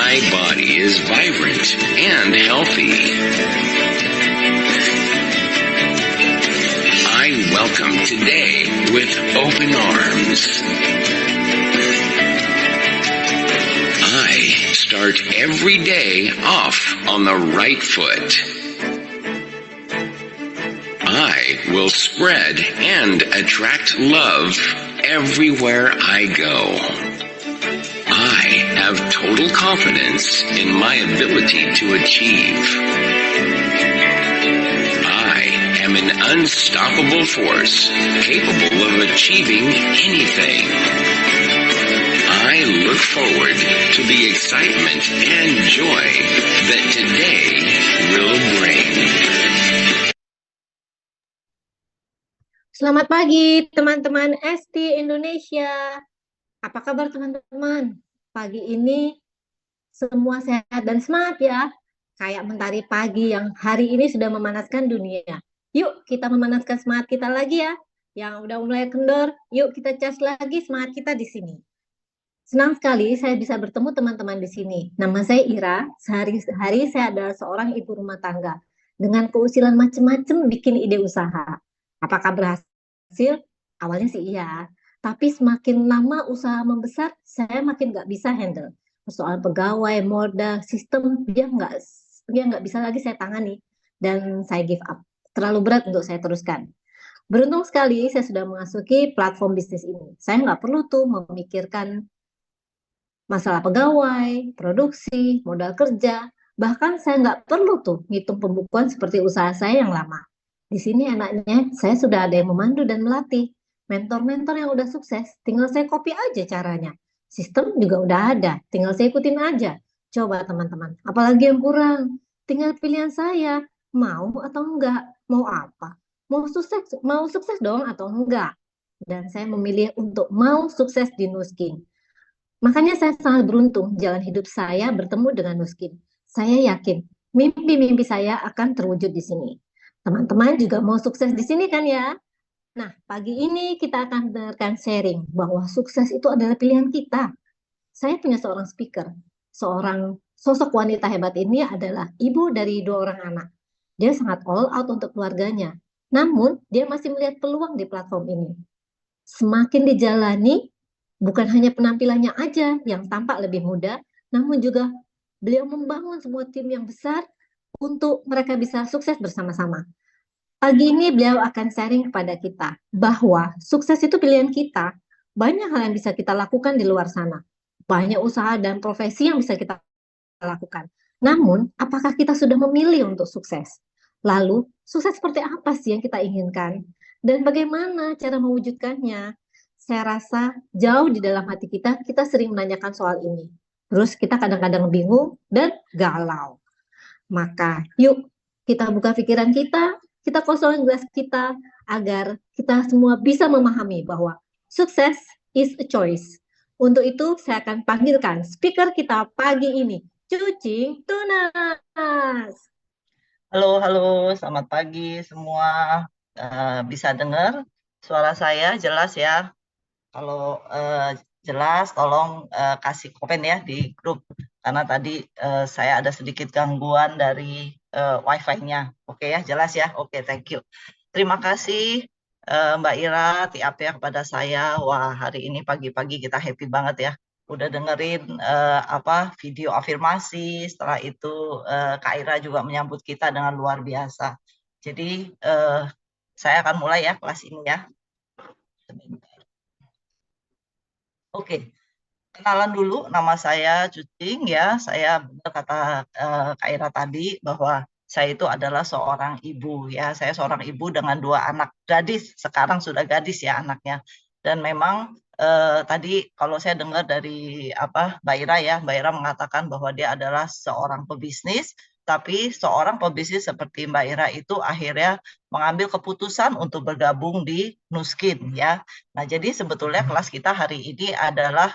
my body is vibrant and healthy. I welcome today with open arms. I start every day off on the right foot. I will spread and attract love everywhere I go. I have total confidence in my ability to achieve. I am an unstoppable force capable of achieving anything. I look forward to the excitement and joy that today will bring. Selamat pagi teman-teman ST Indonesia. Apa kabar teman-teman? Pagi ini semua sehat dan semangat ya. Kayak mentari pagi yang hari ini sudah memanaskan dunia. Yuk kita memanaskan semangat kita lagi ya. Yang udah mulai kendor, yuk kita cas lagi semangat kita di sini. Senang sekali saya bisa bertemu teman-teman di sini. Nama saya Ira. Sehari-hari saya adalah seorang ibu rumah tangga dengan keusilan macam-macam bikin ide usaha. Apakah berhasil? Awalnya sih iya. Tapi semakin lama usaha membesar, saya makin nggak bisa handle. Persoalan pegawai, modal, sistem, dia nggak bisa lagi saya tangani. Dan saya give up. Terlalu berat untuk saya teruskan. Beruntung sekali saya sudah memasuki platform bisnis ini. Saya nggak perlu tuh memikirkan masalah pegawai, produksi, modal kerja. Bahkan saya nggak perlu tuh ngitung pembukuan seperti usaha saya yang lama. Di sini enaknya saya sudah ada yang memandu dan melatih. Mentor-mentor yang udah sukses, tinggal saya copy aja caranya. Sistem juga udah ada, tinggal saya ikutin aja. Coba teman-teman, apalagi yang kurang? Tinggal pilihan saya, mau atau enggak, mau apa? Mau sukses dong atau enggak? Dan saya memilih untuk mau sukses di Nuskin. Makanya saya sangat beruntung jalan hidup saya bertemu dengan Nuskin. Saya yakin mimpi-mimpi saya akan terwujud di sini. Teman-teman juga mau sukses di sini kan ya? Nah, pagi ini kita akan dengarkan sharing bahwa sukses itu adalah pilihan kita. Saya punya seorang speaker, seorang sosok wanita hebat ini adalah ibu dari 2 orang anak. Dia sangat all out untuk keluarganya. Namun, dia masih melihat peluang di platform ini. Semakin dijalani, bukan hanya penampilannya aja yang tampak lebih muda, namun juga beliau membangun sebuah tim yang besar untuk mereka bisa sukses bersama-sama. Pagi ini beliau akan sharing kepada kita bahwa sukses itu pilihan kita. Banyak hal yang bisa kita lakukan di luar sana. Banyak usaha dan profesi yang bisa kita lakukan. Namun, apakah kita sudah memilih untuk sukses? Lalu, sukses seperti apa sih yang kita inginkan? Dan bagaimana cara mewujudkannya? Saya rasa jauh di dalam hati kita sering menanyakan soal ini. Terus kita kadang-kadang bingung dan galau. Maka yuk kita buka pikiran kita kosongin gelas kita agar kita semua bisa memahami bahwa sukses is a choice. Untuk itu saya akan panggilkan speaker kita pagi ini, Cucing Tunas. Halo, selamat pagi semua. Bisa dengar suara saya jelas ya? Kalau jelas, tolong kasih komen ya di grup. Karena tadi saya ada sedikit gangguan dari wifi-nya. Oke ya, jelas ya? Oke, thank you. Terima kasih Mbak Ira, tiap ya kepada saya. Wah, hari ini pagi-pagi kita happy banget ya. Udah dengerin video afirmasi. Setelah itu Kak Ira juga menyambut kita dengan luar biasa. Jadi saya akan mulai ya kelas ini ya. Sebentar. Oke. Kenalan dulu, nama saya Cucing ya. Saya benar kata Kak Ira tadi bahwa saya itu adalah seorang ibu ya. Saya seorang ibu dengan 2 anak gadis. Sekarang sudah gadis ya anaknya. Dan memang tadi kalau saya dengar dari Mbak Ira ya, Mbak Ira mengatakan bahwa dia adalah seorang pebisnis. Tapi seorang pebisnis seperti Mbak Ira itu akhirnya mengambil keputusan untuk bergabung di Nuskin ya. Nah, jadi sebetulnya kelas kita hari ini adalah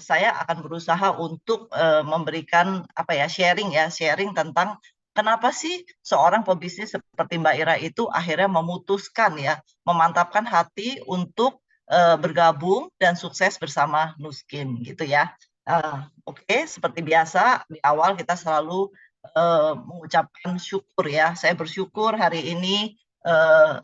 saya akan berusaha untuk memberikan sharing tentang kenapa sih seorang pebisnis seperti Mbak Ira itu akhirnya memutuskan ya, memantapkan hati untuk bergabung dan sukses bersama Nuskin gitu ya. Oke, seperti biasa di awal kita selalu mengucapkan syukur ya. Saya bersyukur hari ini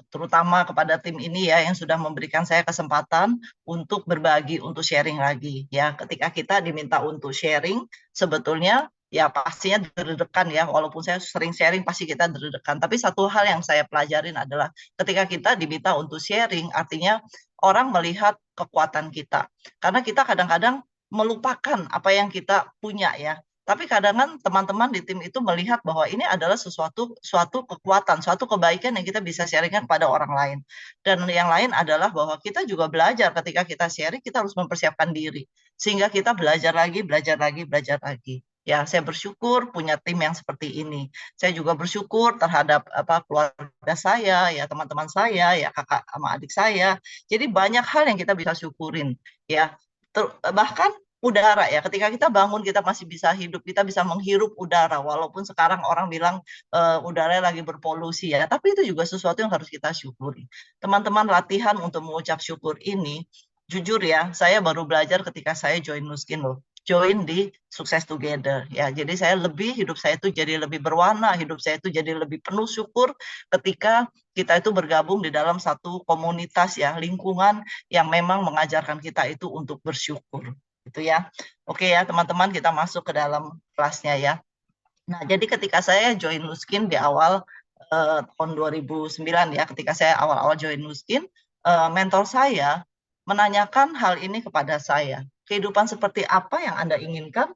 terutama kepada tim ini ya yang sudah memberikan saya kesempatan untuk berbagi, untuk sharing lagi ya. Ketika kita diminta untuk sharing, sebetulnya ya pastinya deg-degan ya. Walaupun saya sering sharing pasti kita deg-degan. Tapi satu hal yang saya pelajarin adalah ketika kita diminta untuk sharing, artinya orang melihat kekuatan kita. Karena kita kadang-kadang melupakan apa yang kita punya ya. Tapi kadang-kadang teman-teman di tim itu melihat bahwa ini adalah suatu kekuatan, suatu kebaikan yang kita bisa sharingkan kepada orang lain. Dan yang lain adalah bahwa kita juga belajar ketika kita sharing, kita harus mempersiapkan diri. Sehingga kita belajar lagi, belajar lagi, belajar lagi. Ya, saya bersyukur punya tim yang seperti ini. Saya juga bersyukur terhadap keluarga saya, ya teman-teman saya, ya kakak sama adik saya. Jadi banyak hal yang kita bisa syukurin, ya. Bahkan udara ya, ketika kita bangun kita masih bisa hidup, kita bisa menghirup udara walaupun sekarang orang bilang udara lagi berpolusi ya, tapi itu juga sesuatu yang harus kita syukuri. Teman-teman latihan untuk mengucap syukur ini, jujur ya, saya baru belajar ketika saya join Nuskin loh. Join di Success Together ya. Jadi saya hidup saya itu jadi lebih berwarna, hidup saya itu jadi lebih penuh syukur ketika kita itu bergabung di dalam satu komunitas ya, lingkungan yang memang mengajarkan kita itu untuk bersyukur gitu ya. Oke ya teman-teman, kita masuk ke dalam kelasnya ya. Nah, jadi ketika saya join Nuskin di awal tahun 2009 ya, ketika saya awal-awal join Nuskin, mentor saya menanyakan hal ini kepada saya. Kehidupan seperti apa yang Anda inginkan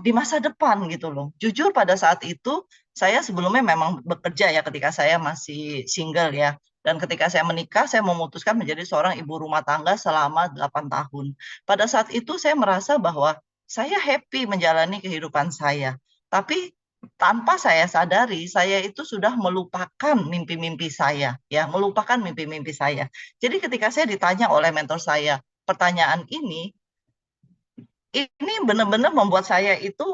di masa depan gitu loh. Jujur pada saat itu saya sebelumnya memang bekerja ya ketika saya masih single ya. Dan ketika saya menikah, saya memutuskan menjadi seorang ibu rumah tangga selama 8 tahun. Pada saat itu saya merasa bahwa saya happy menjalani kehidupan saya. Tapi tanpa saya sadari, saya itu sudah melupakan mimpi-mimpi saya, ya, melupakan mimpi-mimpi saya. Jadi ketika saya ditanya oleh mentor saya pertanyaan ini benar-benar membuat saya itu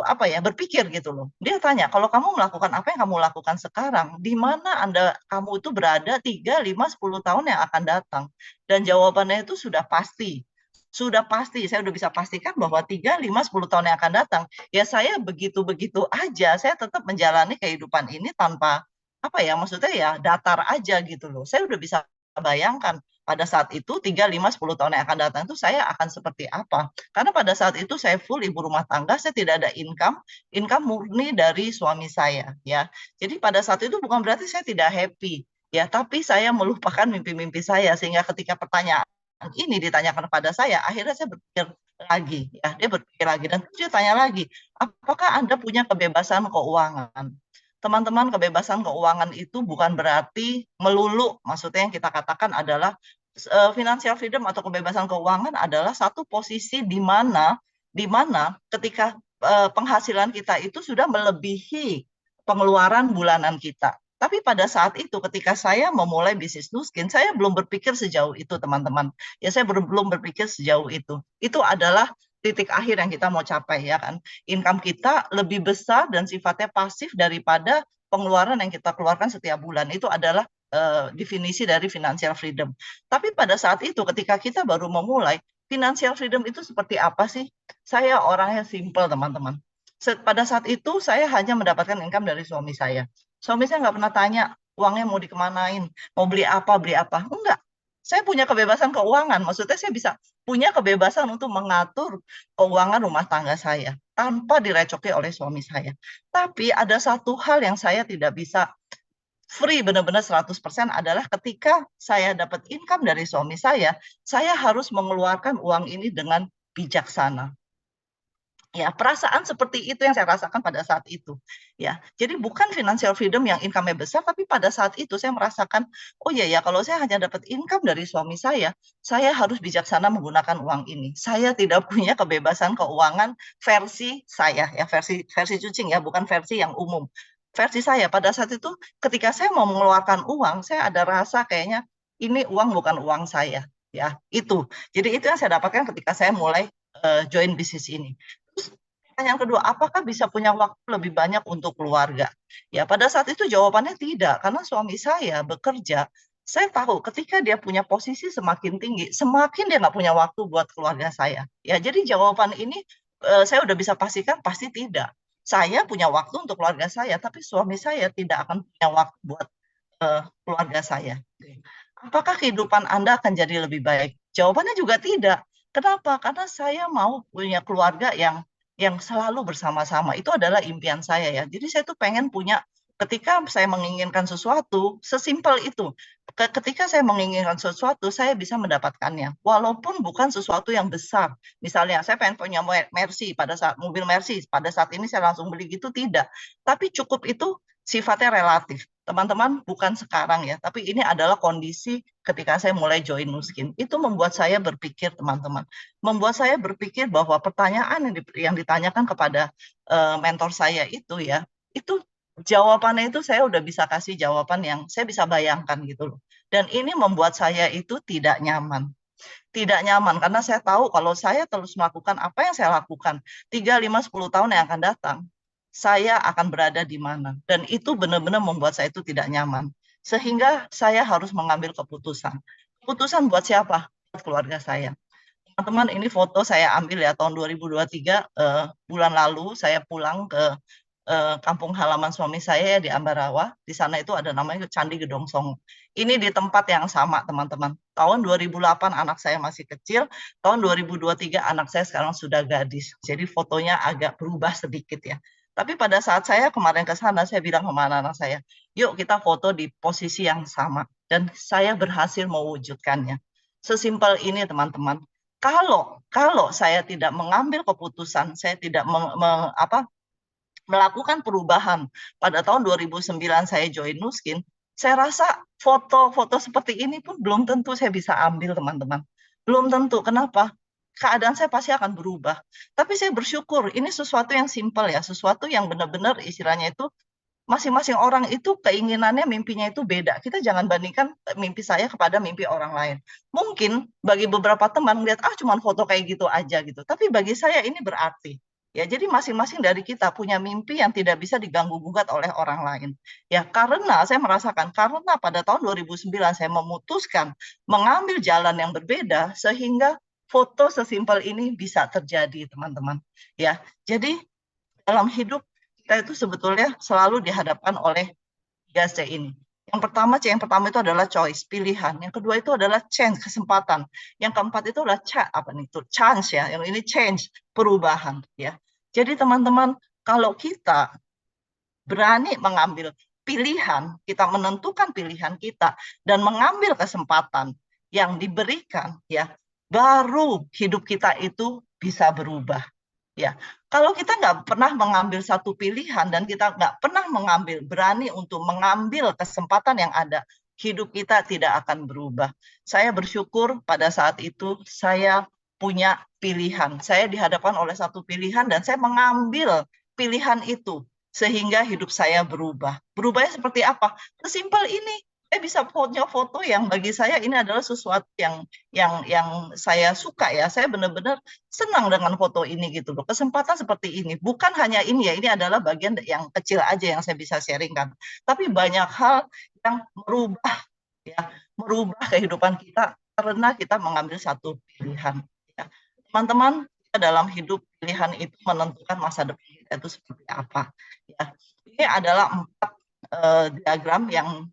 berpikir gitu loh. Dia tanya, kalau kamu melakukan apa yang kamu lakukan sekarang, di mana kamu itu berada 3, 5, 10 tahun yang akan datang? Dan jawabannya itu sudah pasti. Sudah pasti, saya udah bisa pastikan bahwa 3, 5, 10 tahun yang akan datang, ya saya begitu-begitu aja, saya tetap menjalani kehidupan ini tanpa maksudnya ya datar aja gitu loh. Saya udah bisa bayangkan pada saat itu 3, 5, 10 tahun yang akan datang itu saya akan seperti apa. Karena pada saat itu saya full ibu rumah tangga, saya tidak ada income murni dari suami saya ya. Jadi pada saat itu bukan berarti saya tidak happy ya, tapi saya melupakan mimpi-mimpi saya sehingga ketika pertanyaan ini ditanyakan kepada saya, akhirnya saya berpikir lagi ya, dia berpikir lagi dan dia tanya lagi, apakah Anda punya kebebasan keuangan? Teman-teman, kebebasan keuangan itu bukan berarti melulu, maksudnya yang kita katakan adalah financial freedom atau kebebasan keuangan adalah satu posisi di mana ketika penghasilan kita itu sudah melebihi pengeluaran bulanan kita. Tapi pada saat itu ketika saya memulai bisnis Nuskin, saya belum berpikir sejauh itu teman-teman. Ya saya belum berpikir sejauh itu. Itu adalah titik akhir yang kita mau capai ya kan. Income kita lebih besar dan sifatnya pasif daripada pengeluaran yang kita keluarkan setiap bulan. Itu adalah definisi dari financial freedom. Tapi pada saat itu ketika kita baru memulai, financial freedom itu seperti apa sih? Saya orangnya simple teman-teman. Pada saat itu saya hanya mendapatkan income dari suami saya. Suami saya nggak pernah tanya uangnya mau dikemanain, mau beli apa, enggak. Saya punya kebebasan keuangan, maksudnya saya bisa punya kebebasan untuk mengatur keuangan rumah tangga saya tanpa direcoki oleh suami saya. Tapi ada satu hal yang saya tidak bisa free benar-benar 100% adalah ketika saya dapat income dari suami saya harus mengeluarkan uang ini dengan bijaksana. Ya, perasaan seperti itu yang saya rasakan pada saat itu. Ya, jadi bukan financial freedom yang income-nya besar, tapi pada saat itu saya merasakan, oh iya ya, kalau saya hanya dapat income dari suami saya harus bijaksana menggunakan uang ini. Saya tidak punya kebebasan keuangan versi saya, ya versi Cucing ya, bukan versi yang umum. Versi saya pada saat itu, ketika saya mau mengeluarkan uang, saya ada rasa kayaknya ini uang bukan uang saya. Ya, itu. Jadi itu yang saya dapatkan ketika saya mulai join bisnis ini. Pertanyaan kedua, apakah bisa punya waktu lebih banyak untuk keluarga? Ya, pada saat itu jawabannya tidak, karena suami saya bekerja Saya tahu ketika dia punya posisi semakin tinggi, semakin dia nggak punya waktu buat keluarga saya. Ya, jadi jawaban ini saya udah bisa pastikan pasti tidak. Saya punya waktu untuk keluarga saya, tapi suami saya tidak akan punya waktu buat keluarga saya. Apakah kehidupan Anda akan jadi lebih baik? Jawabannya juga tidak. Kenapa? Karena saya mau punya keluarga yang selalu bersama-sama. Itu adalah impian saya ya. Jadi saya tuh pengen punya, ketika saya menginginkan sesuatu, sesimpel itu. Ketika saya menginginkan sesuatu, saya bisa mendapatkannya. Walaupun bukan sesuatu yang besar. Misalnya, saya pengen punya Mercy pada saat mobil Mercy. Pada saat ini saya langsung beli gitu, tidak. Tapi cukup itu sifatnya relatif. Teman-teman, bukan sekarang ya, tapi ini adalah kondisi ketika saya mulai join Nuskin. Itu membuat saya berpikir, teman-teman. Membuat saya berpikir bahwa pertanyaan yang ditanyakan kepada mentor saya itu ya, itu jawabannya itu saya udah bisa kasih jawaban yang saya bisa bayangkan gitu loh. Dan ini membuat saya itu tidak nyaman. Tidak nyaman karena saya tahu kalau saya terus melakukan apa yang saya lakukan 3, 5, 10 tahun yang akan datang, saya akan berada di mana. Dan itu benar-benar membuat saya itu tidak nyaman. Sehingga saya harus mengambil keputusan. Keputusan buat siapa? Buat keluarga saya. Teman-teman, ini foto saya ambil ya tahun 2023, bulan lalu saya pulang ke kampung halaman suami saya di Ambarawa. Di sana itu ada namanya Candi Gedong Songo. Ini di tempat yang sama, teman-teman. Tahun 2008 anak saya masih kecil, tahun 2023 anak saya sekarang sudah gadis. Jadi fotonya agak berubah sedikit ya. Tapi pada saat saya kemarin ke sana, saya bilang sama anak-anak saya, yuk kita foto di posisi yang sama. Dan saya berhasil mewujudkannya. Sesimpel ini, teman-teman. Kalau saya tidak mengambil keputusan, saya tidak melakukan perubahan pada tahun 2009 saya join Nuskin, saya rasa foto-foto seperti ini pun belum tentu saya bisa ambil, teman-teman. Belum tentu. Kenapa? Keadaan saya pasti akan berubah. Tapi saya bersyukur, ini sesuatu yang simpel ya, sesuatu yang benar-benar istilahnya itu, masing-masing orang itu keinginannya, mimpinya itu beda. Kita jangan bandingkan mimpi saya kepada mimpi orang lain. Mungkin bagi beberapa teman melihat, cuma foto kayak gitu aja gitu. Tapi bagi saya ini berarti. Ya, jadi masing-masing dari kita punya mimpi yang tidak bisa diganggu-gugat oleh orang lain. Ya, karena saya merasakan, karena pada tahun 2009 saya memutuskan mengambil jalan yang berbeda, sehingga foto sesimpel ini bisa terjadi, teman-teman. Ya, jadi dalam hidup kita itu sebetulnya selalu dihadapkan oleh 3C ini. Yang pertama itu adalah choice, pilihan. Yang kedua itu adalah chance, kesempatan. Yang keempat itu adalah chance ya. Yang ini change, perubahan ya. Jadi teman-teman, kalau kita berani mengambil pilihan, kita menentukan pilihan kita dan mengambil kesempatan yang diberikan ya, baru hidup kita itu bisa berubah. Ya, kalau kita nggak pernah mengambil satu pilihan dan kita nggak pernah berani untuk mengambil kesempatan yang ada, hidup kita tidak akan berubah. Saya bersyukur pada saat itu saya punya pilihan. Saya dihadapkan oleh satu pilihan dan saya mengambil pilihan itu sehingga hidup saya berubah. Berubahnya seperti apa? Sesimpel ini. Saya bisa punya foto yang bagi saya ini adalah sesuatu yang saya suka ya. Saya benar-benar senang dengan foto ini gitu loh. Kesempatan seperti ini. Bukan hanya ini ya, ini adalah bagian yang kecil aja yang saya bisa sharingkan. Tapi banyak hal yang merubah kehidupan kita karena kita mengambil satu pilihan. Ya. Teman-teman, dalam hidup pilihan itu menentukan masa depan kita itu seperti apa. Ya. Ini adalah 4 diagram yang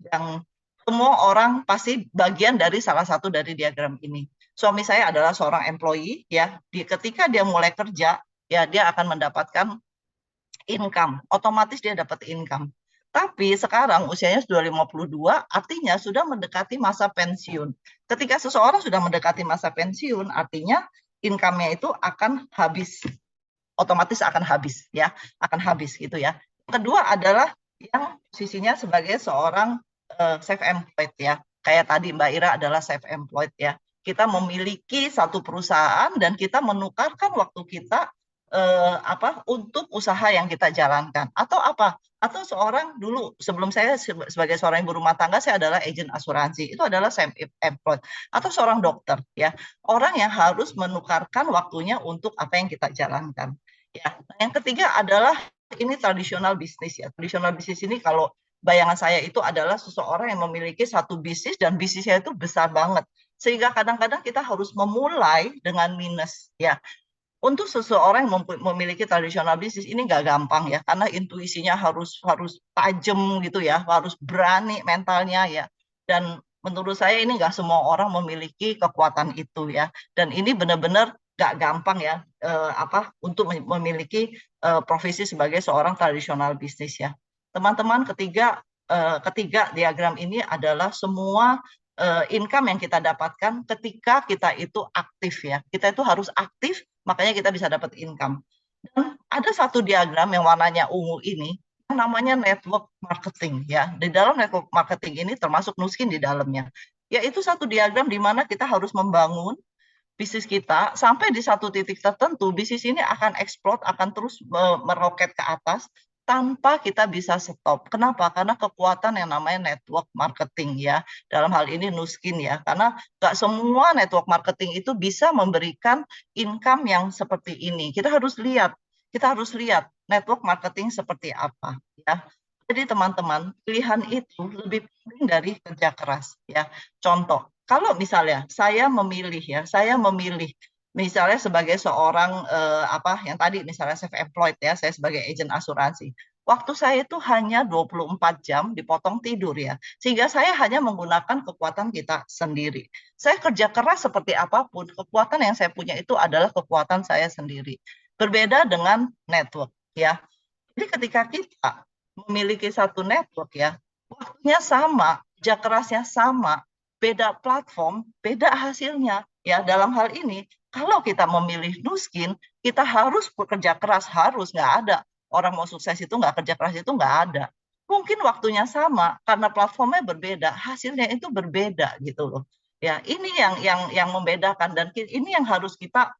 semua orang pasti bagian dari salah satu dari diagram ini. Suami saya adalah seorang employee ya. Ketika dia mulai kerja ya dia akan mendapatkan income, otomatis dia dapat income. Tapi sekarang usianya sudah 52, artinya sudah mendekati masa pensiun. Ketika seseorang sudah mendekati masa pensiun, artinya income-nya itu akan habis. Otomatis akan habis ya, akan habis gitu ya. Kedua adalah yang posisinya sebagai seorang self-employed ya. Kayak tadi Mbak Ira adalah self-employed ya. Kita memiliki satu perusahaan dan kita menukarkan waktu kita untuk usaha yang kita jalankan. Atau apa? Atau seorang dulu sebelum saya sebagai seorang ibu rumah tangga saya adalah agent asuransi. Itu adalah self-employed. Atau seorang dokter ya. Orang yang harus menukarkan waktunya untuk apa yang kita jalankan. Ya. Nah, yang ketiga adalah ini tradisional bisnis ya. Tradisional bisnis ini kalau bayangan saya itu adalah seseorang yang memiliki satu bisnis dan bisnisnya itu besar banget. Sehingga kadang-kadang kita harus memulai dengan minus ya. Untuk seseorang yang memiliki tradisional bisnis ini nggak gampang ya, karena intuisinya harus tajam gitu ya, harus berani mentalnya ya. Dan menurut saya ini nggak semua orang memiliki kekuatan itu ya. Dan ini benar-benar nggak gampang ya, untuk memiliki profesi sebagai seorang tradisional bisnis ya. Teman-teman, ketiga diagram ini adalah semua income yang kita dapatkan ketika kita itu aktif ya. Kita itu harus aktif, makanya kita bisa dapat income. Dan ada satu diagram yang warnanya ungu ini, yang namanya network marketing ya. Di dalam network marketing ini termasuk Nuskin di dalamnya. Yaitu satu diagram di mana kita harus membangun bisnis kita sampai di satu titik tertentu, bisnis ini akan explode, akan terus meroket ke atas tanpa kita bisa stop. Kenapa? Karena kekuatan yang namanya network marketing ya. Dalam hal ini Nuskin ya. Karena nggak semua network marketing itu bisa memberikan income yang seperti ini. Kita harus lihat network marketing seperti apa ya. Jadi teman-teman, pilihan itu lebih penting dari kerja keras ya. Contoh, kalau misalnya saya memilih misalnya sebagai seorang yang tadi misalnya self-employed ya, saya sebagai agent asuransi. Waktu saya itu hanya 24 jam dipotong tidur ya. Sehingga saya hanya menggunakan kekuatan kita sendiri. Saya kerja keras seperti apapun, kekuatan yang saya punya itu adalah kekuatan saya sendiri. Berbeda dengan network ya. Jadi ketika kita memiliki satu network ya, waktunya sama, kerja kerasnya sama, beda platform, beda hasilnya. Ya, dalam hal ini, kalau kita memilih Nuskin, kita harus bekerja keras, nggak ada. Orang mau sukses itu nggak kerja keras itu nggak ada. Mungkin waktunya sama, karena platformnya berbeda, hasilnya itu berbeda gitu loh. Ya, ini yang membedakan dan ini yang harus kita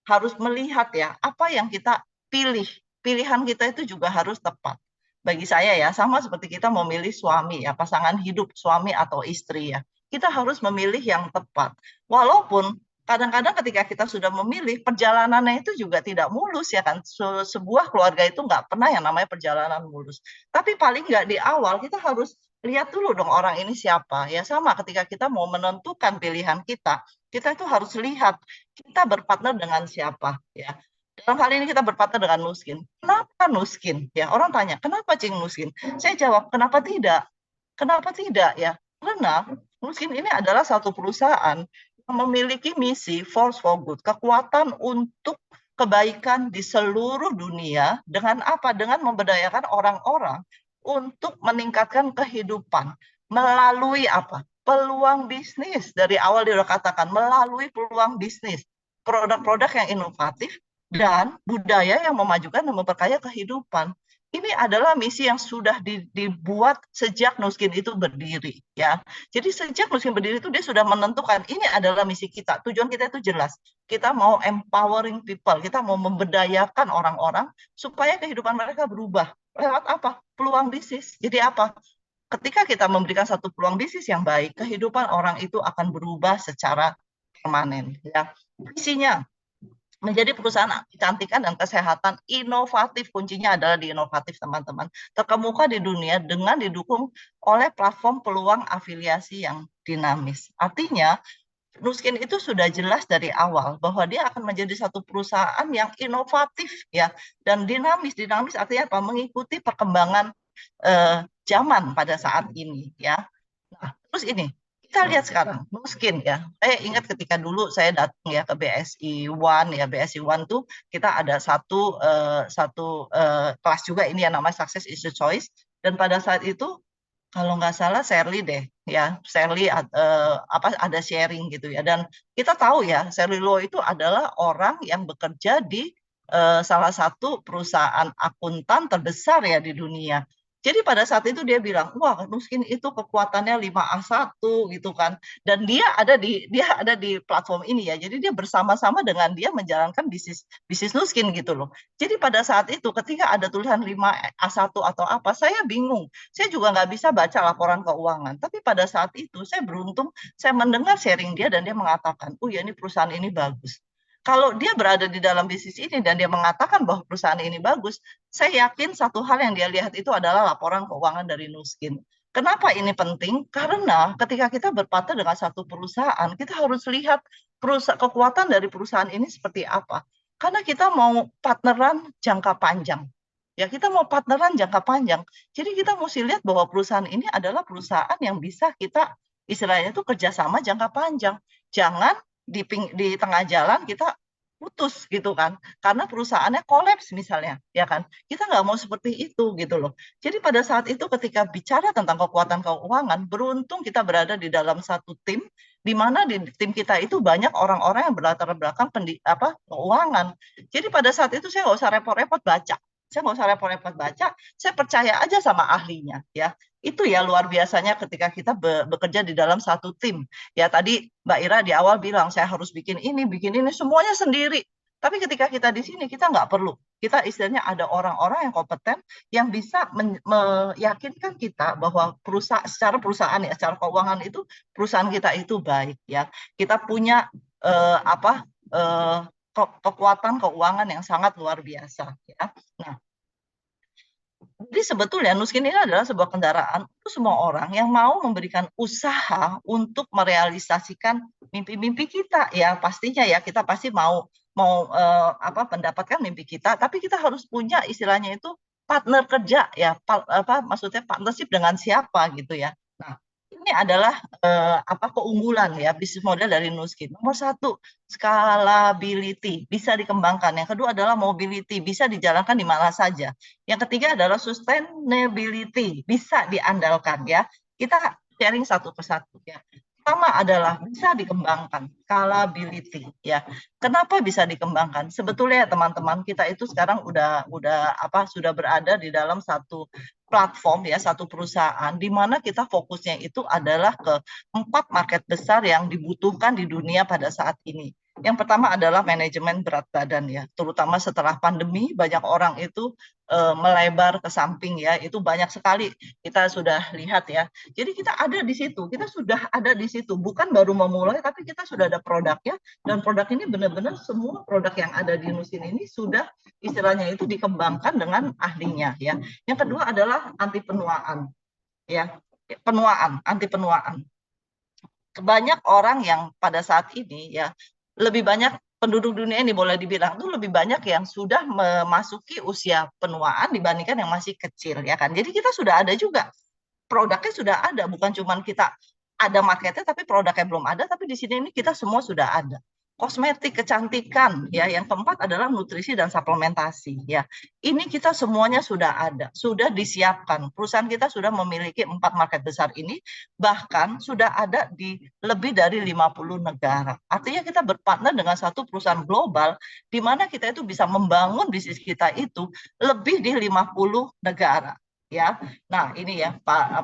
harus melihat ya, apa yang kita pilih. Pilihan kita itu juga harus tepat. Bagi saya ya, sama seperti kita memilih suami ya, pasangan hidup suami atau istri ya. Kita harus memilih yang tepat. Walaupun kadang-kadang ketika kita sudah memilih, perjalanannya itu juga tidak mulus ya kan. Sebuah keluarga itu nggak pernah yang namanya perjalanan mulus. Tapi paling nggak di awal kita harus lihat dulu dong orang ini siapa. Ya sama ketika kita mau menentukan pilihan kita itu harus lihat kita berpartner dengan siapa ya. Dalam hal ini kita berpartner dengan Nuskin. Kenapa Nuskin? Ya, orang tanya, kenapa Cing Nuskin? Saya jawab, kenapa tidak? Kenapa tidak ya? Karena Nuskin ini adalah satu perusahaan yang memiliki misi force for good, kekuatan untuk kebaikan di seluruh dunia dengan apa? Dengan memberdayakan orang-orang untuk meningkatkan kehidupan melalui apa? Peluang bisnis. Dari awal dia sudah katakan melalui peluang bisnis, produk-produk yang inovatif dan budaya yang memajukan dan memperkaya kehidupan. Ini adalah misi yang sudah dibuat sejak Nuskin itu berdiri ya. Jadi sejak Nuskin berdiri itu dia sudah menentukan ini adalah misi kita. Tujuan kita itu jelas. Kita mau empowering people, kita mau memberdayakan orang-orang supaya kehidupan mereka berubah. Lewat apa? Peluang bisnis. Jadi apa? Ketika kita memberikan satu peluang bisnis yang baik, kehidupan orang itu akan berubah secara permanen ya. Misinya menjadi perusahaan kecantikan dan kesehatan inovatif. Kuncinya adalah di inovatif teman-teman. Terkemuka di dunia dengan didukung oleh platform peluang afiliasi yang dinamis. Artinya Nuskin itu sudah jelas dari awal bahwa dia akan menjadi satu perusahaan yang inovatif ya dan dinamis. Dinamis artinya apa? Mengikuti perkembangan zaman pada saat ini ya. Nah, terus ini kita lihat sekarang, Nuskin ya. Saya ingat ketika dulu saya datang ya ke BSI One ya, BSI One tuh kita ada satu kelas juga ini yang namanya Success is the Choice. Dan pada saat itu kalau nggak salah Shirley deh ya, Shirley ada sharing gitu ya. Dan kita tahu ya, Shirley Low itu adalah orang yang bekerja di salah satu perusahaan akuntan terbesar ya di dunia. Jadi pada saat itu dia bilang, wah Nuskin itu kekuatannya 5A1 gitu kan. Dan dia ada di platform ini ya. Jadi dia bersama-sama dengan dia menjalankan bisnis Nuskin gitu loh. Jadi pada saat itu ketika ada tulisan 5A1 atau apa, saya bingung. Saya juga nggak bisa baca laporan keuangan. Tapi pada saat itu saya beruntung, saya mendengar sharing dia dan dia mengatakan, oh ya ini perusahaan ini bagus. Kalau dia berada di dalam bisnis ini dan dia mengatakan bahwa perusahaan ini bagus, saya yakin satu hal yang dia lihat itu adalah laporan keuangan dari Nuskin. Kenapa ini penting? Karena ketika kita berpartner dengan satu perusahaan, kita harus lihat kekuatan dari perusahaan ini seperti apa. Karena kita mau partneran jangka panjang. Ya, kita mau partneran jangka panjang. Jadi kita mesti lihat bahwa perusahaan ini adalah perusahaan yang bisa kita istilahnya itu kerjasama jangka panjang. Jangan di tengah jalan kita putus gitu kan, karena perusahaannya kolaps misalnya, ya kan, kita nggak mau seperti itu gitu loh. Jadi pada saat itu ketika bicara tentang kekuatan keuangan, beruntung kita berada di dalam satu tim, di mana di tim kita itu banyak orang-orang yang berlatar belakang keuangan. Jadi pada saat itu saya nggak usah repot-repot baca, saya percaya aja sama ahlinya, ya. Itu ya luar biasanya ketika kita bekerja di dalam satu tim. Ya tadi Mbak Ira di awal bilang saya harus bikin ini, semuanya sendiri. Tapi ketika kita di sini kita nggak perlu. Kita istilahnya ada orang-orang yang kompeten yang bisa meyakinkan kita bahwa secara perusahaan ya, secara keuangan itu perusahaan kita itu baik ya. Kita punya kekuatan keuangan yang sangat luar biasa ya. Nah, jadi sebetulnya Nuskin ini adalah sebuah kendaraan untuk semua orang yang mau memberikan usaha untuk merealisasikan mimpi-mimpi kita ya. Pastinya ya kita pasti mau mendapatkan mimpi kita, tapi kita harus punya istilahnya itu partner kerja ya, maksudnya partnership dengan siapa gitu ya. Nah, ini adalah keunggulan ya bisnis model dari Nuskin. Nomor satu, scalability bisa dikembangkan. Yang kedua adalah mobility, bisa dijalankan di mana saja. Yang ketiga adalah sustainability, bisa diandalkan ya. Kita sharing satu persatu ya. Pertama adalah bisa dikembangkan, scalability ya. Kenapa bisa dikembangkan? Sebetulnya teman-teman kita itu sekarang sudah berada di dalam satu platform ya, satu perusahaan di mana kita fokusnya itu adalah ke 4 market besar yang dibutuhkan di dunia pada saat ini. Yang pertama adalah manajemen berat badan ya, terutama setelah pandemi banyak orang itu melebar ke samping ya, itu banyak sekali kita sudah lihat ya. Jadi kita ada di situ, kita sudah ada di situ, bukan baru memulai tapi kita sudah ada produknya dan produk ini benar-benar semua produk yang ada di Nuskin ini sudah istilahnya itu dikembangkan dengan ahlinya ya. Yang kedua adalah anti penuaan ya, anti penuaan. Banyak orang yang pada saat ini ya lebih banyak penduduk dunia ini boleh dibilang itu lebih banyak yang sudah memasuki usia penuaan dibandingkan yang masih kecil ya kan. Jadi kita sudah ada juga produknya sudah ada, bukan cuma kita ada marketnya tapi produknya belum ada, tapi di sini ini kita semua sudah ada. Kosmetik, kecantikan ya. Yang keempat adalah nutrisi dan suplementasi ya. Ini kita semuanya sudah ada, sudah disiapkan. Perusahaan kita sudah memiliki 4 market besar ini, bahkan sudah ada di lebih dari 50 negara. Artinya kita berpartner dengan satu perusahaan global di mana kita itu bisa membangun bisnis kita itu lebih di 50 negara ya. Nah, ini ya Pak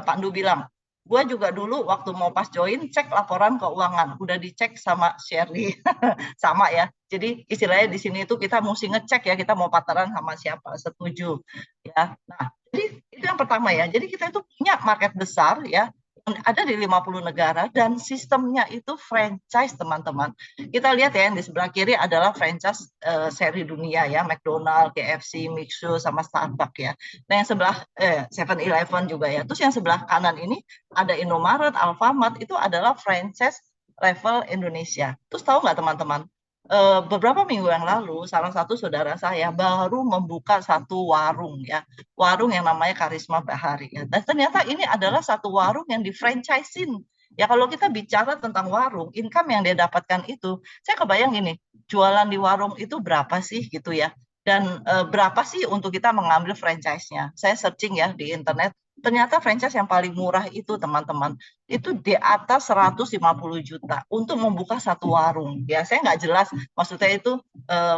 Pandu bilang, gue juga dulu waktu mau pas join cek laporan keuangan, udah dicek sama Sherry sama ya. Jadi istilahnya di sini itu kita mesti ngecek ya, kita mau partneran sama siapa, setuju ya. Nah, jadi itu yang pertama ya. Jadi kita itu punya market besar ya, ada di 50 negara dan sistemnya itu franchise teman-teman. Kita lihat ya yang di sebelah kiri adalah franchise seri dunia ya, McDonald, KFC, Mixu sama Starbucks ya. Nah yang sebelah 7-Eleven juga ya. Terus yang sebelah kanan ini ada Indomaret, Alfamart, itu adalah franchise level Indonesia. Terus tahu nggak teman-teman? Beberapa minggu yang lalu salah satu saudara saya baru membuka satu warung ya, warung yang namanya Karisma Bahari ya. Dan ternyata ini adalah satu warung yang di-franchisein. Ya kalau kita bicara tentang warung, income yang dia dapatkan itu, saya kebayang gini, jualan di warung itu berapa sih gitu ya. Dan berapa sih untuk kita mengambil franchise-nya? Saya searching ya di internet, ternyata franchise yang paling murah itu teman-teman, itu di atas 150 juta untuk membuka satu warung. Ya saya nggak jelas, maksudnya itu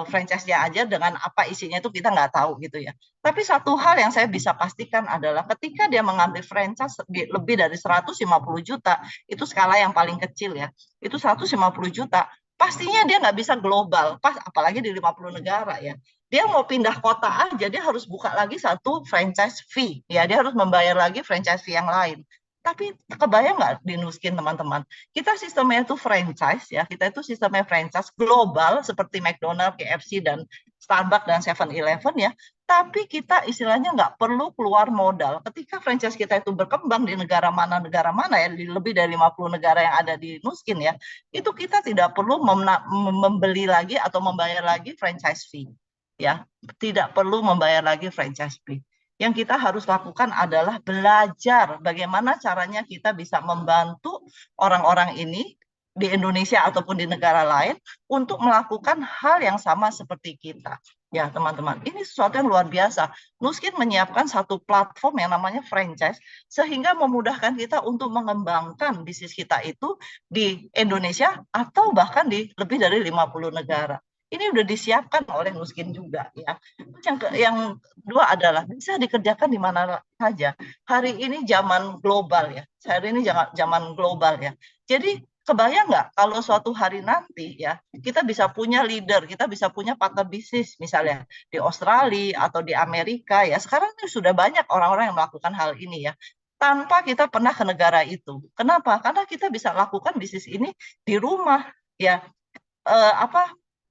franchise-nya aja dengan apa isinya itu kita nggak tahu gitu ya. Tapi satu hal yang saya bisa pastikan adalah ketika dia mengambil franchise lebih dari 150 juta, itu skala yang paling kecil ya, itu 150 juta, pastinya dia nggak bisa global, apalagi di 50 negara ya. Dia mau pindah kota aja, dia harus buka lagi satu franchise fee. Ya, dia harus membayar lagi franchise fee yang lain. Tapi kebayang nggak di Nuskin teman-teman? Kita sistemnya itu franchise ya, kita itu sistemnya franchise global seperti McDonald, KFC dan Starbucks dan 7-Eleven ya. Tapi kita istilahnya nggak perlu keluar modal. Ketika franchise kita itu berkembang di negara mana ya, di lebih dari 50 negara yang ada di Nuskin ya, itu kita tidak perlu membeli lagi atau membayar lagi franchise fee. Ya, tidak perlu membayar lagi franchise fee. Yang kita harus lakukan adalah belajar bagaimana caranya kita bisa membantu orang-orang ini di Indonesia ataupun di negara lain untuk melakukan hal yang sama seperti kita. Ya, teman-teman, ini sesuatu yang luar biasa. Nuskin menyiapkan satu platform yang namanya franchise, sehingga memudahkan kita untuk mengembangkan bisnis kita itu di Indonesia atau bahkan di lebih dari 50 negara. Ini udah disiapkan oleh Nuskin juga ya. Yang kedua adalah bisa dikerjakan di mana saja. Hari ini zaman global ya. Hari ini zaman global ya. Jadi kebayang nggak kalau suatu hari nanti ya kita bisa punya leader, kita bisa punya partner bisnis misalnya di Australia atau di Amerika ya. Sekarang ini sudah banyak orang-orang yang melakukan hal ini ya. Tanpa kita pernah ke negara itu. Kenapa? Karena kita bisa lakukan bisnis ini di rumah ya.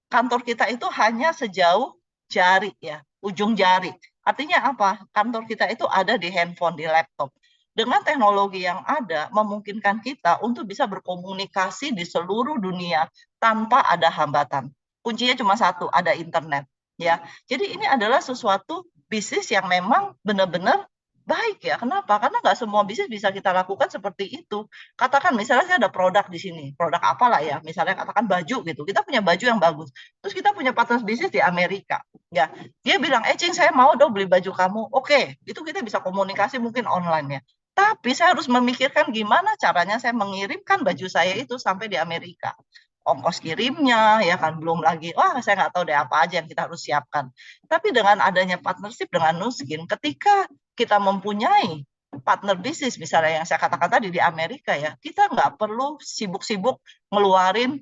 Kantor kita itu hanya sejauh jari ya, ujung jari. Artinya apa? Kantor kita itu ada di handphone, di laptop. Dengan teknologi yang ada, memungkinkan kita untuk bisa berkomunikasi di seluruh dunia tanpa ada hambatan. Kuncinya cuma satu, ada internet. Ya, jadi ini adalah sesuatu bisnis yang memang benar-benar baik ya. Kenapa? Karena nggak semua bisnis bisa kita lakukan seperti itu. Katakan misalnya saya ada produk di sini, produk apalah ya, misalnya katakan baju gitu. Kita punya baju yang bagus. Terus kita punya partner bisnis di Amerika. Ya, dia bilang, Cing, saya mau dong beli baju kamu. Oke, itu kita bisa komunikasi mungkin online ya. Tapi saya harus memikirkan gimana caranya saya mengirimkan baju saya itu sampai di Amerika. Ongkos kirimnya, ya kan, belum lagi, wah saya nggak tahu deh apa aja yang kita harus siapkan. Tapi dengan adanya partnership dengan Nuskin, ketika kita mempunyai partner bisnis, misalnya yang saya katakan tadi di Amerika ya, kita nggak perlu sibuk-sibuk ngeluarin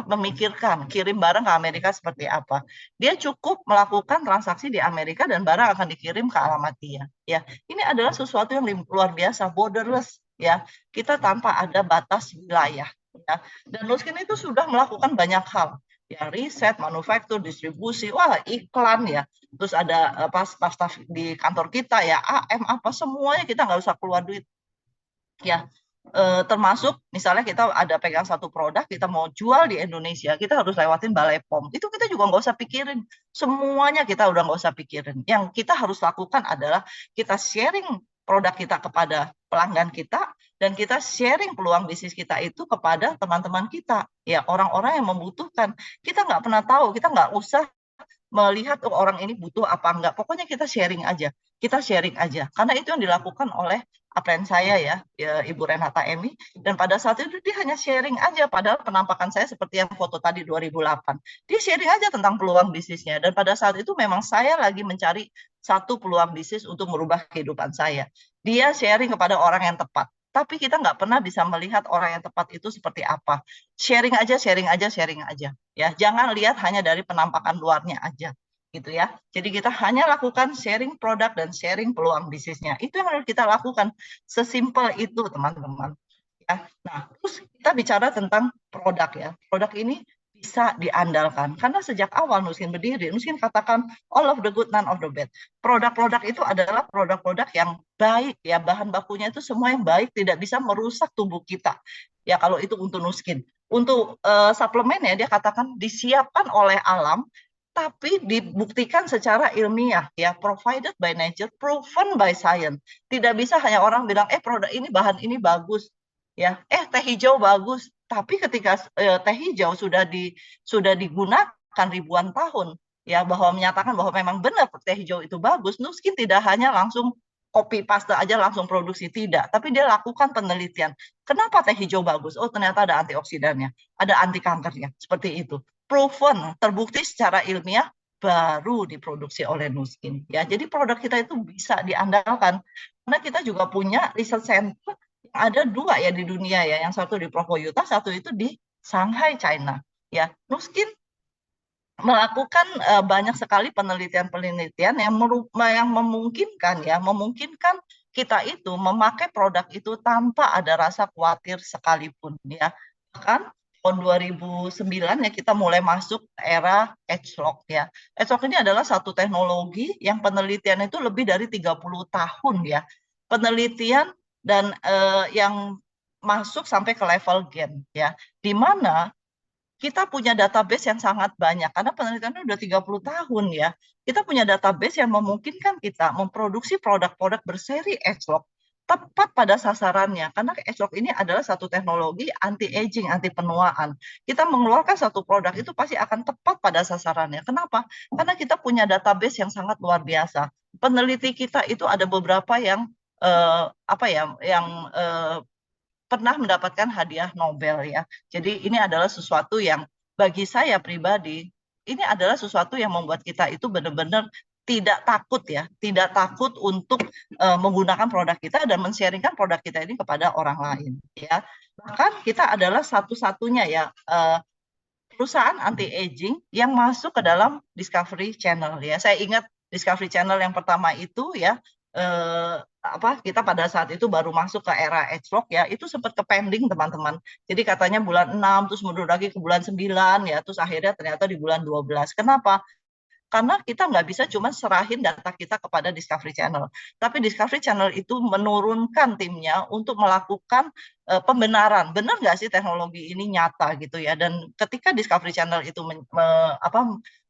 memikirkan kirim barang ke Amerika seperti apa. Dia cukup melakukan transaksi di Amerika dan barang akan dikirim ke alamat dia. Ya, ini adalah sesuatu yang luar biasa, borderless ya. Kita tanpa ada batas wilayah. Ya. Dan Nuskin itu sudah melakukan banyak hal. Ya, riset, manufaktur, distribusi, wah iklan ya. Terus ada staf-staf di kantor kita ya, AM apa semuanya kita nggak usah keluar duit. Ya, termasuk misalnya kita ada pegang satu produk, kita mau jual di Indonesia, kita harus lewatin Balai POM. Itu kita juga nggak usah pikirin. Semuanya kita udah nggak usah pikirin. Yang kita harus lakukan adalah kita sharing produk kita kepada pelanggan kita, dan kita sharing peluang bisnis kita itu kepada teman-teman kita, ya orang-orang yang membutuhkan. Kita nggak pernah tahu, kita nggak usah melihat orang ini butuh apa enggak. Pokoknya kita sharing aja, karena itu yang dilakukan oleh upline saya ya Ibu Renata Emi, dan pada saat itu dia hanya sharing aja, padahal penampakan saya seperti yang foto tadi 2008. Dia sharing aja tentang peluang bisnisnya, dan pada saat itu memang saya lagi mencari satu peluang bisnis untuk merubah kehidupan saya. Dia sharing kepada orang yang tepat. Tapi kita nggak pernah bisa melihat orang yang tepat itu seperti apa. Sharing aja. Ya, jangan lihat hanya dari penampakan luarnya aja, gitu ya. Jadi kita hanya lakukan sharing produk dan sharing peluang bisnisnya. Itu yang harus kita lakukan. Sesimpel itu, teman-teman. Ya. Nah, terus kita bicara tentang produk ya. Produk ini bisa diandalkan. Karena sejak awal Nuskin berdiri, Nuskin katakan all of the good, none of the bad. Produk-produk itu adalah produk-produk yang baik ya, bahan bakunya itu semua yang baik, tidak bisa merusak tubuh kita. Ya, kalau itu untuk Nuskin. Untuk suplemen ya, dia katakan disiapkan oleh alam, tapi dibuktikan secara ilmiah ya, provided by nature, proven by science. Tidak bisa hanya orang bilang produk ini, bahan ini bagus ya, teh hijau bagus, tapi ketika teh hijau sudah digunakan ribuan tahun ya, bahwa menyatakan bahwa memang benar teh hijau itu bagus, Nuskin tidak hanya langsung copy paste aja langsung produksi, tidak, tapi dia lakukan penelitian. Kenapa teh hijau bagus? Oh, ternyata ada antioksidannya, ada anti kankernya, seperti itu. Proven, terbukti secara ilmiah, baru diproduksi oleh Nuskin ya. Jadi produk kita itu bisa diandalkan karena kita juga punya research center. Ada 2 ya di dunia ya, yang satu di Provo Utah, satu itu di Shanghai, China. Ya, Nuskin melakukan banyak sekali penelitian-penelitian yang memungkinkan kita itu memakai produk itu tanpa ada rasa khawatir sekalipun ya. Bahkan tahun 2009 ya kita mulai masuk era edge-lock ya. Edge-lock ini adalah satu teknologi yang penelitian itu lebih dari 30 tahun ya. Penelitian dan yang masuk sampai ke level gen ya. Di mana kita punya database yang sangat banyak karena penelitiannya udah 30 tahun ya. Kita punya database yang memungkinkan kita memproduksi produk-produk berseri edge-lock tepat pada sasarannya karena edge-lock ini adalah satu teknologi anti-aging, anti penuaan. Kita mengeluarkan satu produk itu pasti akan tepat pada sasarannya. Kenapa? Karena kita punya database yang sangat luar biasa. Peneliti kita itu ada beberapa yang pernah mendapatkan hadiah Nobel ya. Jadi ini adalah sesuatu yang bagi saya pribadi, ini adalah sesuatu yang membuat kita itu benar-benar tidak takut ya, tidak takut untuk menggunakan produk kita dan men-sharingkan produk kita ini kepada orang lain ya. Bahkan kita adalah satu-satunya ya perusahaan anti-aging yang masuk ke dalam Discovery Channel ya. Saya ingat Discovery Channel yang pertama itu ya kita pada saat itu baru masuk ke era edge-lock ya, itu sempat ke pending teman-teman. Jadi katanya bulan 6 terus mundur lagi ke bulan 9 ya, terus akhirnya ternyata di bulan 12. Kenapa? Karena kita nggak bisa cuma serahin data kita kepada Discovery Channel. Tapi Discovery Channel itu menurunkan timnya untuk melakukan pembenaran. Benar nggak sih teknologi ini nyata gitu ya. Dan ketika Discovery Channel itu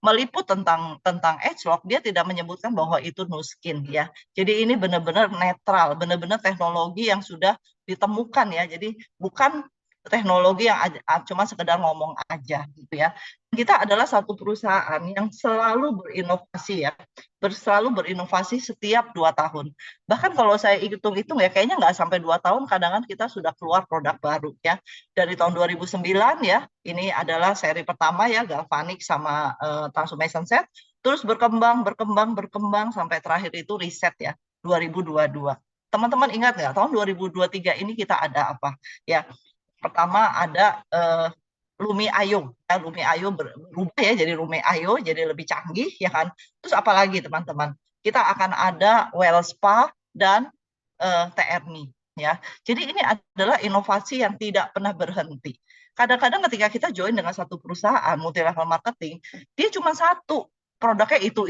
meliput tentang edge-lock, dia tidak menyebutkan bahwa itu nu skin ya. Jadi ini benar-benar netral, benar-benar teknologi yang sudah ditemukan ya. Jadi bukan teknologi yang cuma sekedar ngomong aja gitu ya. Kita adalah satu perusahaan yang selalu berinovasi ya, selalu berinovasi setiap 2 tahun. Bahkan kalau saya hitung-hitung ya, kayaknya nggak sampai 2 tahun, kadang-kadang kita sudah keluar produk baru ya. Dari tahun 2009 ya, ini adalah seri pertama ya, galvanik sama transformation set, terus berkembang sampai terakhir itu riset ya, 2022. Teman-teman ingat nggak, tahun 2023 ini kita ada apa ya? Pertama ada Lumi Ayo, ya, Lumi Ayo berubah ya jadi Lumi Ayo, jadi lebih canggih ya kan. Terus apalagi teman-teman, kita akan ada Wellspa dan TRMI ya. Jadi ini adalah inovasi yang tidak pernah berhenti. Kadang-kadang ketika kita join dengan satu perusahaan multi level marketing, dia cuma satu produknya itu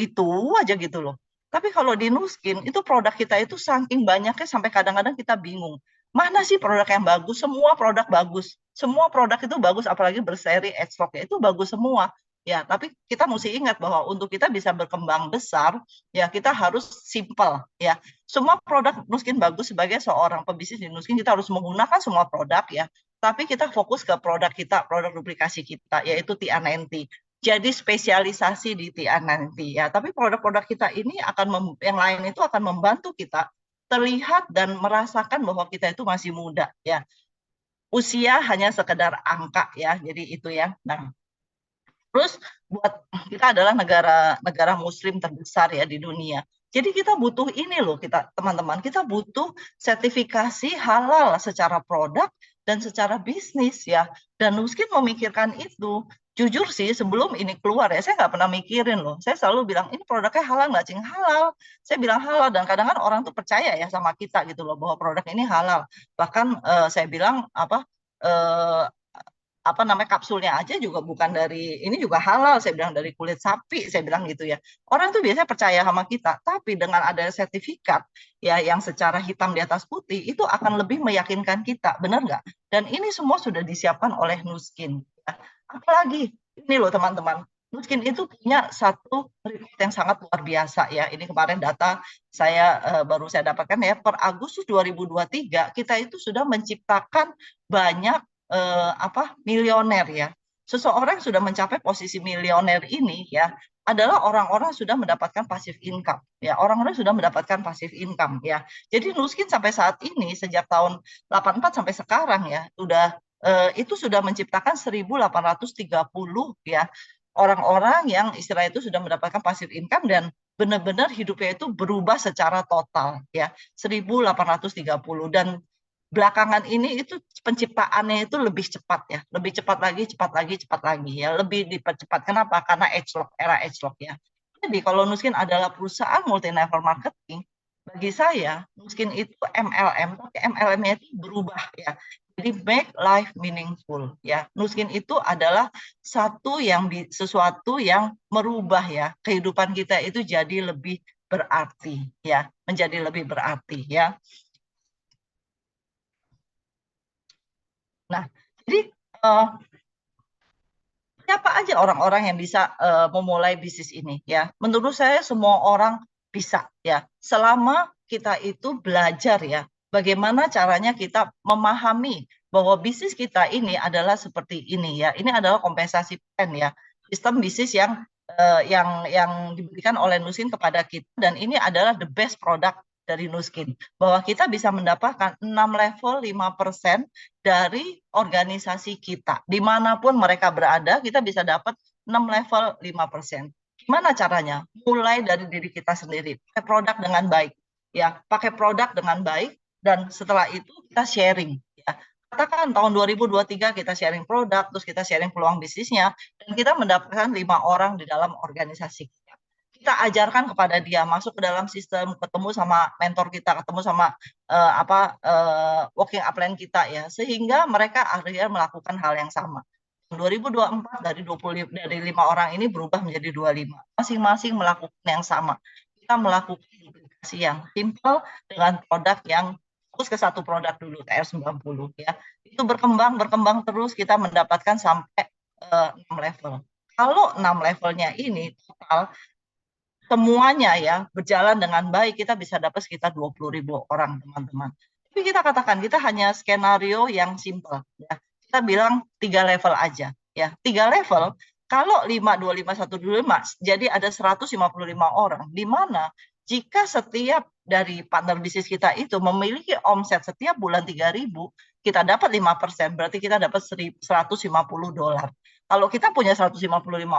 aja gitu loh. Tapi kalau di Nu Skin itu produk kita itu saking banyaknya sampai kadang-kadang kita bingung. Mana sih produk yang bagus? Semua produk bagus. Semua produk itu bagus, apalagi berseri edge-lock ya, itu bagus semua. Ya, tapi kita mesti ingat bahwa untuk kita bisa berkembang besar, ya kita harus simple ya. Semua produk Nu Skin bagus. Sebagai seorang pebisnis di Nu Skin, kita harus menggunakan semua produk ya. Tapi kita fokus ke produk kita, produk duplikasi kita, yaitu TIA90. Jadi spesialisasi di TIA90 ya. Tapi produk-produk kita ini yang lain itu akan membantu kita terlihat dan merasakan bahwa kita itu masih muda ya. Usia hanya sekedar angka ya. Jadi itu ya. Nah, terus buat kita adalah negara muslim terbesar ya di dunia. Jadi kita butuh ini loh kita teman-teman, kita butuh sertifikasi halal secara produk dan secara bisnis ya. Dan Nu Skin memikirkan itu. Jujur sih sebelum ini keluar ya, saya nggak pernah mikirin loh. Saya selalu bilang, ini produknya halal nggak, Cing? Halal. Saya bilang halal, dan kadang-kadang orang tuh percaya ya sama kita gitu loh, bahwa produk ini halal. Bahkan saya bilang, kapsulnya aja juga bukan dari, ini juga halal, saya bilang dari kulit sapi, saya bilang gitu ya. Orang tuh biasanya percaya sama kita, tapi dengan ada sertifikat ya yang secara hitam di atas putih, itu akan lebih meyakinkan kita, benar nggak? Dan ini semua sudah disiapkan oleh Nu Skin. Ya. Apalagi ini loh teman-teman, Nu Skin itu punya satu report yang sangat luar biasa ya. Ini kemarin data baru saya dapatkan ya, per Agustus 2023 kita itu sudah menciptakan banyak milioner ya. Seseorang sudah mencapai posisi milioner ini ya adalah orang-orang sudah mendapatkan passive income ya. Orang-orang sudah mendapatkan passive income ya. Jadi Nu Skin sampai saat ini sejak tahun 84 sampai sekarang ya itu sudah menciptakan 1.830 ya orang-orang yang istilah itu sudah mendapatkan passive income dan benar-benar hidupnya itu berubah secara total ya 1.830. Dan belakangan ini itu penciptaannya itu lebih cepat ya, lebih cepat lagi ya, lebih dipercepat. Kenapa? Karena edge-lock, era edge-lock ya. Jadi kalau Nu Skin adalah perusahaan multi level marketing, bagi saya Nuskin itu MLM, tapi MLM-nya itu berubah ya. Jadi make life meaningful ya. Nuskin itu adalah sesuatu yang merubah ya kehidupan kita itu jadi lebih berarti ya, menjadi lebih berarti ya. Nah, jadi siapa aja orang-orang yang bisa memulai bisnis ini ya? Menurut saya semua orang bisa ya, selama kita itu belajar ya, bagaimana caranya kita memahami bahwa bisnis kita ini adalah seperti ini ya. Ini adalah kompensasi plan ya, sistem bisnis yang diberikan oleh Nuskin kepada kita, dan ini adalah the best product dari Nuskin, bahwa kita bisa mendapatkan 6 level 5% dari organisasi kita. Dimanapun mereka berada, kita bisa dapat 6 level 5%. Gimana caranya? Mulai dari diri kita sendiri, pakai produk dengan baik. Ya, pakai produk dengan baik, dan setelah itu kita sharing. Ya. Katakan tahun 2023 kita sharing produk, terus kita sharing peluang bisnisnya, dan kita mendapatkan 5 orang di dalam organisasi kita. Kita ajarkan kepada dia masuk ke dalam sistem, ketemu sama mentor kita, ketemu sama working upline kita ya, sehingga mereka akhirnya melakukan hal yang sama. 2024 dari 5 orang ini berubah menjadi 25. Masing-masing melakukan yang sama. Kita melakukan duplikasi yang simple dengan produk yang fokus ke satu produk dulu, TR90 ya. Itu berkembang terus, kita mendapatkan sampai 6 level. Kalau 6 levelnya ini total semuanya ya berjalan dengan baik, kita bisa dapat sekitar 20.000 orang, teman-teman. Tapi kita katakan kita hanya skenario yang simple ya. Kita bilang 3 level aja ya. 3 level, kalau 5, 25, 1, 25, jadi ada 155 orang, di mana jika setiap dari partner bisnis kita itu memiliki omset setiap bulan 3.000, kita dapat 5%, berarti kita dapat $150. Kalau kita punya 155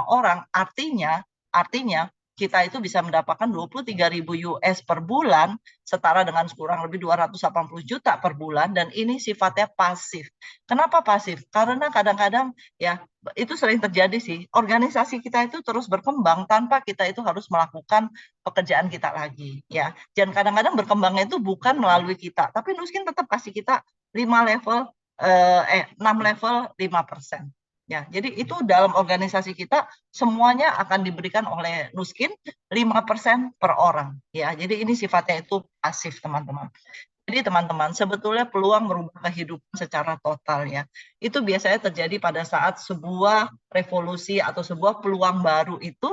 orang, artinya kita itu bisa mendapatkan 23.000 US per bulan, setara dengan kurang lebih 280 juta per bulan, dan ini sifatnya pasif. Kenapa pasif? Karena kadang-kadang ya itu sering terjadi sih, organisasi kita itu terus berkembang tanpa kita itu harus melakukan pekerjaan kita lagi ya. Dan kadang-kadang berkembangnya itu bukan melalui kita, tapi Nuskin tetap kasih kita 6 level 5%. Ya, jadi itu dalam organisasi kita semuanya akan diberikan oleh Nuskin 5% per orang. Ya, jadi ini sifatnya itu pasif, teman-teman. Jadi teman-teman, sebetulnya peluang merubah kehidupan secara total ya, itu biasanya terjadi pada saat sebuah revolusi atau sebuah peluang baru itu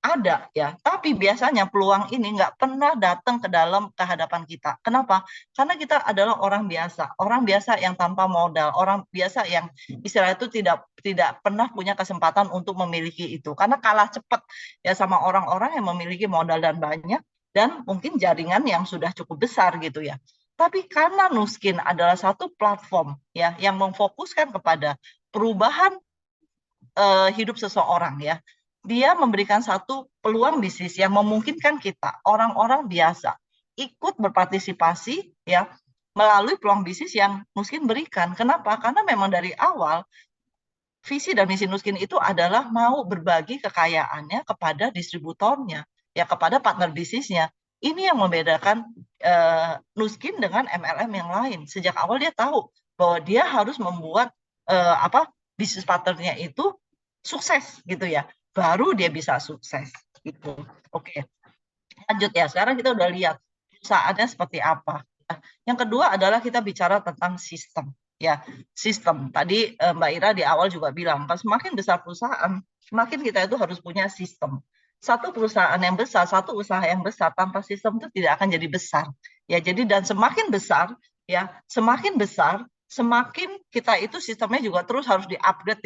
ada ya, tapi biasanya peluang ini nggak pernah datang ke dalam kehadapan kita. Kenapa? Karena kita adalah orang biasa yang tanpa modal, orang biasa yang istilah itu tidak pernah punya kesempatan untuk memiliki itu, karena kalah cepat ya sama orang-orang yang memiliki modal dan banyak, dan mungkin jaringan yang sudah cukup besar gitu ya. Tapi karena Nuskin adalah satu platform ya yang memfokuskan kepada perubahan hidup seseorang ya, dia memberikan satu peluang bisnis yang memungkinkan kita orang-orang biasa ikut berpartisipasi ya melalui peluang bisnis yang Nuskin berikan. Kenapa? Karena memang dari awal visi dan misi Nuskin itu adalah mau berbagi kekayaannya kepada distributornya, ya kepada partner bisnisnya. Ini yang membedakan Nuskin dengan MLM yang lain. Sejak awal dia tahu bahwa dia harus membuat bisnis partnernya itu sukses gitu ya, baru dia bisa sukses gitu. Oke, lanjut ya. Sekarang kita udah lihat perusahaannya seperti apa. Yang kedua adalah kita bicara tentang sistem. Ya, sistem. Tadi Mbak Ira di awal juga bilang, semakin besar perusahaan, semakin kita itu harus punya sistem. Satu perusahaan yang besar, satu usaha yang besar tanpa sistem itu tidak akan jadi besar. Ya, jadi dan semakin besar, ya, semakin kita itu sistemnya juga terus harus diupgrade,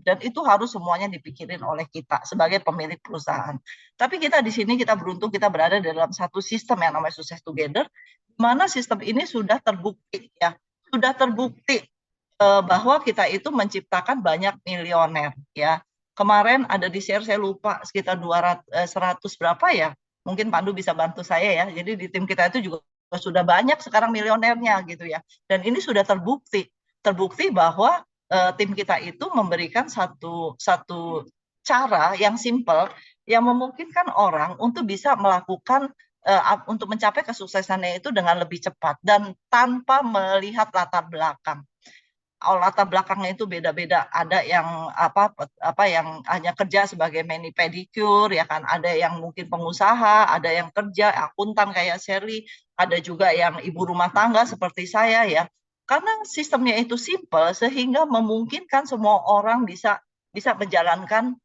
dan itu harus semuanya dipikirin oleh kita sebagai pemilik perusahaan. Tapi kita di sini kita beruntung kita berada dalam satu sistem yang namanya Sukses Together, di mana sistem ini sudah terbukti ya, bahwa kita itu menciptakan banyak milioner ya. Kemarin ada di share, saya lupa sekitar 100 berapa ya, mungkin Pandu bisa bantu saya ya. Jadi di tim kita itu juga sudah banyak sekarang milionernya gitu ya, dan ini sudah terbukti bahwa tim kita itu memberikan satu cara yang simple yang memungkinkan orang untuk bisa melakukan untuk mencapai kesuksesannya itu dengan lebih cepat dan tanpa melihat latar belakang. Latar belakangnya itu beda-beda. Ada yang yang hanya kerja sebagai mani pedicure, ya kan. Ada yang mungkin pengusaha, ada yang kerja akuntan kayak Shirley, ada juga yang ibu rumah tangga seperti saya ya. Karena sistemnya itu simple sehingga memungkinkan semua orang bisa menjalankan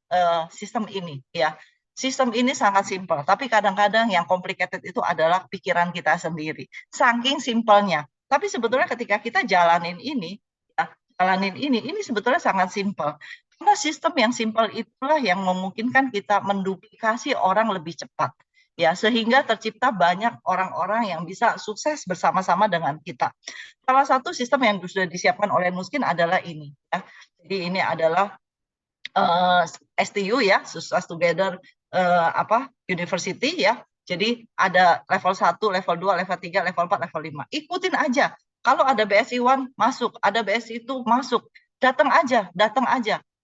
sistem ini ya. Sistem ini sangat simpel, tapi kadang-kadang yang complicated itu adalah pikiran kita sendiri. Saking simpelnya. Tapi sebetulnya ketika kita jalanin ini sebetulnya sangat simpel. Karena sistem yang simpel itulah yang memungkinkan kita menduplikasi orang lebih cepat. Ya, sehingga tercipta banyak orang-orang yang bisa sukses bersama-sama dengan kita. Salah satu sistem yang sudah disiapkan oleh Nuskin adalah ini. Ya. Jadi ini adalah STU ya, Success Together University ya. Jadi ada level 1, level 2, level 3, level 4, level 5. Ikutin aja. Kalau ada BSI 1 masuk, ada BSI 2 masuk. Datang aja.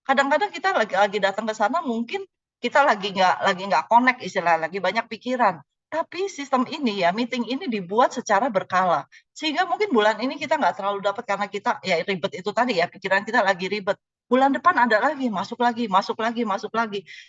Kadang-kadang kita lagi datang ke sana mungkin kita lagi nggak connect istilah, lagi banyak pikiran. Tapi sistem ini ya, meeting ini dibuat secara berkala. Sehingga mungkin bulan ini kita nggak terlalu dapat karena kita ya ribet itu tadi ya, pikiran kita lagi ribet. Bulan depan ada lagi, masuk lagi.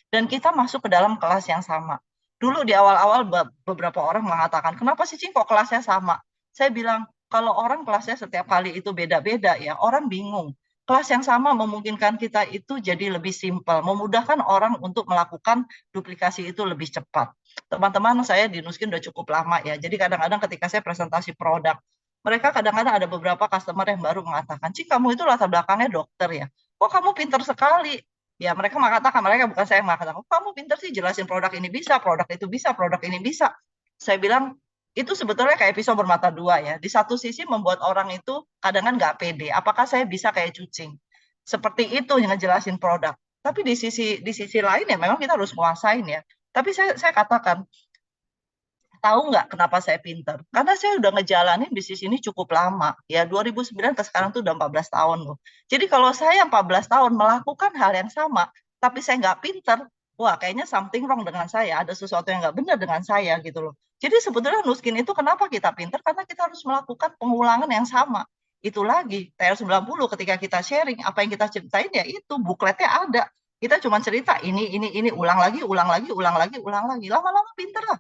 Dan kita masuk ke dalam kelas yang sama. Dulu di awal-awal beberapa orang mengatakan, kenapa sih Cing kok kelasnya sama? Saya bilang, kalau orang kelasnya setiap kali itu beda-beda ya, orang bingung. Kelas yang sama memungkinkan kita itu jadi lebih simpel, memudahkan orang untuk melakukan duplikasi itu lebih cepat. Teman-teman saya di Nuskin udah cukup lama ya, jadi kadang-kadang ketika saya presentasi produk, mereka kadang-kadang ada beberapa customer yang baru mengatakan, Cing kamu itu latar belakangnya dokter ya, kok kamu pintar sekali? Ya mereka mengatakan, mereka bukan saya yang mengatakan, oh, kamu pintar sih jelasin produk ini bisa, produk itu bisa, produk ini bisa. Saya bilang, itu sebetulnya kayak pisau bermata dua ya. Di satu sisi membuat orang itu kadang-kadang nggak pede. Apakah saya bisa kayak Cucing? Seperti itu yang ngejelasin produk. Tapi di sisi lain ya memang kita harus menguasain ya. Tapi saya katakan, tahu nggak kenapa saya pintar? Karena saya udah ngejalanin bisnis ini cukup lama. Ya 2009 ke sekarang tuh udah 14 tahun loh. Jadi kalau saya 14 tahun melakukan hal yang sama, tapi saya nggak pintar, wah kayaknya something wrong dengan saya. Ada sesuatu yang nggak benar dengan saya gitu loh. Jadi sebetulnya Nuskin itu kenapa kita pintar? Karena kita harus melakukan pengulangan yang sama. Itu lagi, TR90 ketika kita sharing, apa yang kita ceritain ya itu, bukletnya ada. Kita cuma cerita ini, ulang lagi. Lama-lama pintar lah.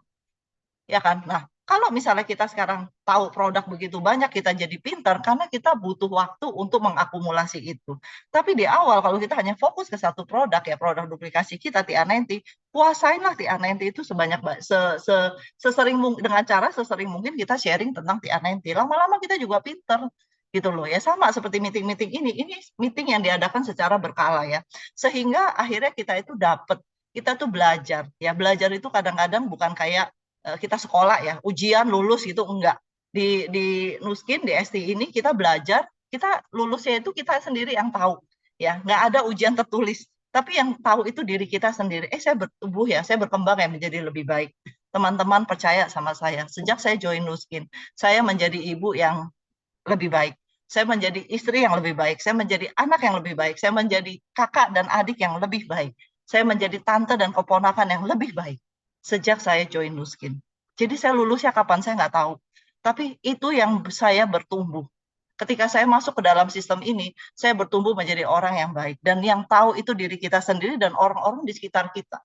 Ya kan? Nah, kalau misalnya kita sekarang tahu produk begitu banyak, kita jadi pintar karena kita butuh waktu untuk mengakumulasi itu. Tapi di awal kalau kita hanya fokus ke satu produk ya, produk duplikasi kita TR90, kuasainlah TR90 itu sesering mungkin, dengan cara sesering mungkin kita sharing tentang TR90. Lama-lama kita juga pintar gitu loh ya, sama seperti meeting-meeting ini meeting yang diadakan secara berkala ya, sehingga akhirnya kita itu kita tuh belajar ya. Belajar itu kadang-kadang bukan kayak kita sekolah ya, ujian lulus gitu, enggak. Di Nuskin, di ST ini kita belajar, kita lulusnya itu kita sendiri yang tahu. Ya, nggak ada ujian tertulis. Tapi yang tahu itu diri kita sendiri. Saya bertumbuh ya, saya berkembang ya menjadi lebih baik. Teman-teman percaya sama saya. Sejak saya join Nuskin, saya menjadi ibu yang lebih baik. Saya menjadi istri yang lebih baik. Saya menjadi anak yang lebih baik. Saya menjadi kakak dan adik yang lebih baik. Saya menjadi tante dan keponakan yang lebih baik sejak saya join Nuskin. Jadi saya lulusnya kapan saya nggak tahu. Tapi itu yang saya bertumbuh. Ketika saya masuk ke dalam sistem ini, saya bertumbuh menjadi orang yang baik. Dan yang tahu itu diri kita sendiri dan orang-orang di sekitar kita.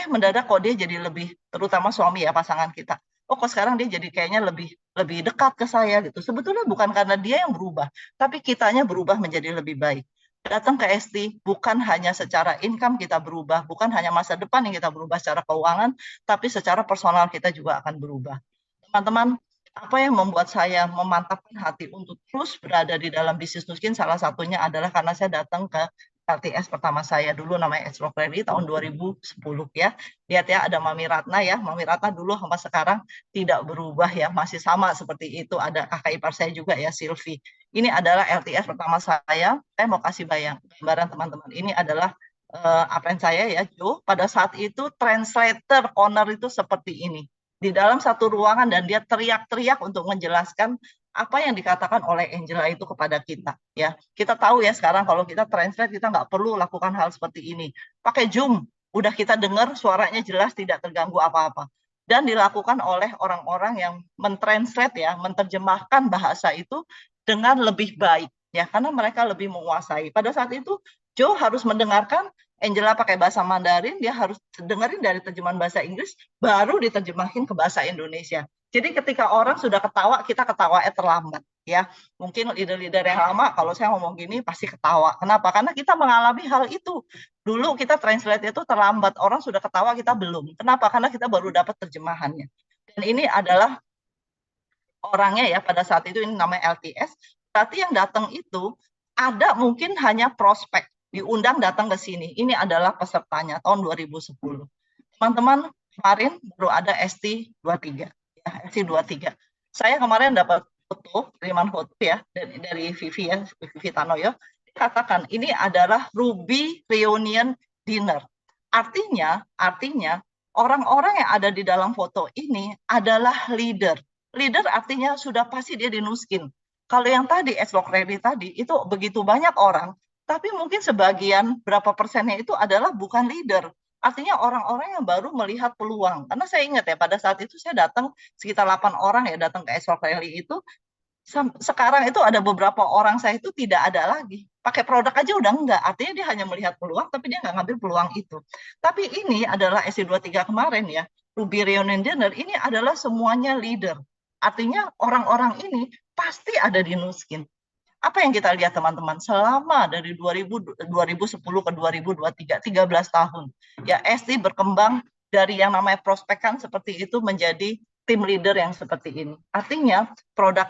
Mendadak kok dia jadi lebih, terutama suami ya, pasangan kita. Oh kok sekarang dia jadi kayaknya lebih dekat ke saya gitu. Sebetulnya bukan karena dia yang berubah, tapi kitanya berubah menjadi lebih baik. Datang ke ST bukan hanya secara income kita berubah, bukan hanya masa depan yang kita berubah secara keuangan, tapi secara personal kita juga akan berubah. Teman-teman, apa yang membuat saya memantapkan hati untuk terus berada di dalam bisnis Nuskin, salah satunya adalah karena saya datang ke LTS pertama saya dulu namanya Explore Credit tahun 2010 ya. Lihat ya ada Mami Ratna ya. Mami Ratna dulu sama sekarang tidak berubah ya, masih sama seperti itu. Ada kakak ipar saya juga ya, Sylvie. Ini adalah LTS pertama saya. Saya mau kasih gambaran teman-teman. Ini adalah apa saya ya, Jo. Pada saat itu translator corner itu seperti ini. Di dalam satu ruangan dan dia teriak-teriak untuk menjelaskan apa yang dikatakan oleh Angela itu kepada kita ya. Kita tahu ya sekarang kalau kita translate kita nggak perlu lakukan hal seperti ini. Pakai Zoom, udah kita dengar suaranya jelas, tidak terganggu apa-apa. dan dilakukan oleh orang-orang yang mentranslate ya, menerjemahkan bahasa itu dengan lebih baik ya, karena mereka lebih menguasai. Pada saat itu Joe harus mendengarkan Angela pakai bahasa Mandarin, dia harus dengerin dari terjemahan bahasa Inggris, baru diterjemahin ke bahasa Indonesia. Jadi ketika orang sudah ketawa, kita ketawa terlambat ya. Mungkin leader-leader yang lama kalau saya ngomong gini pasti ketawa. Kenapa? Karena kita mengalami hal itu. Dulu kita translate itu terlambat, orang sudah ketawa, kita belum. Kenapa? Karena kita baru dapat terjemahannya. Dan ini adalah orangnya ya, pada saat itu ini namanya LTS. Berarti yang datang itu ada mungkin hanya prospek, diundang datang ke sini. Ini adalah pesertanya tahun 2010. Teman-teman, kemarin baru ada ST23 ya, ST23. Saya kemarin dapat foto, kiriman foto ya dari Vivi ya, Vivi Tanoyo. Katakan ini adalah Ruby Reunion Dinner. Artinya orang-orang yang ada di dalam foto ini adalah leader. Leader artinya sudah pasti dia dinuskin. Kalau yang tadi Eslock Rally tadi itu begitu banyak orang, tapi mungkin sebagian berapa persennya itu adalah bukan leader. Artinya orang-orang yang baru melihat peluang. Karena saya ingat ya, pada saat itu saya datang sekitar 8 orang ya datang ke Eslock Rally itu. Sekarang itu ada beberapa orang saya itu tidak ada lagi. Pakai produk aja udah enggak. Artinya dia hanya melihat peluang, tapi dia nggak ngambil peluang itu. Tapi ini adalah SC23 kemarin ya, Ruby Reunion Dinner, ini adalah semuanya leader. Artinya orang-orang ini pasti ada di Nuskin. Apa yang kita lihat teman-teman? Selama dari 2010 ke 2023, 13 tahun. Ya, ST berkembang dari yang namanya prospekan seperti itu menjadi tim leader yang seperti ini. Artinya produk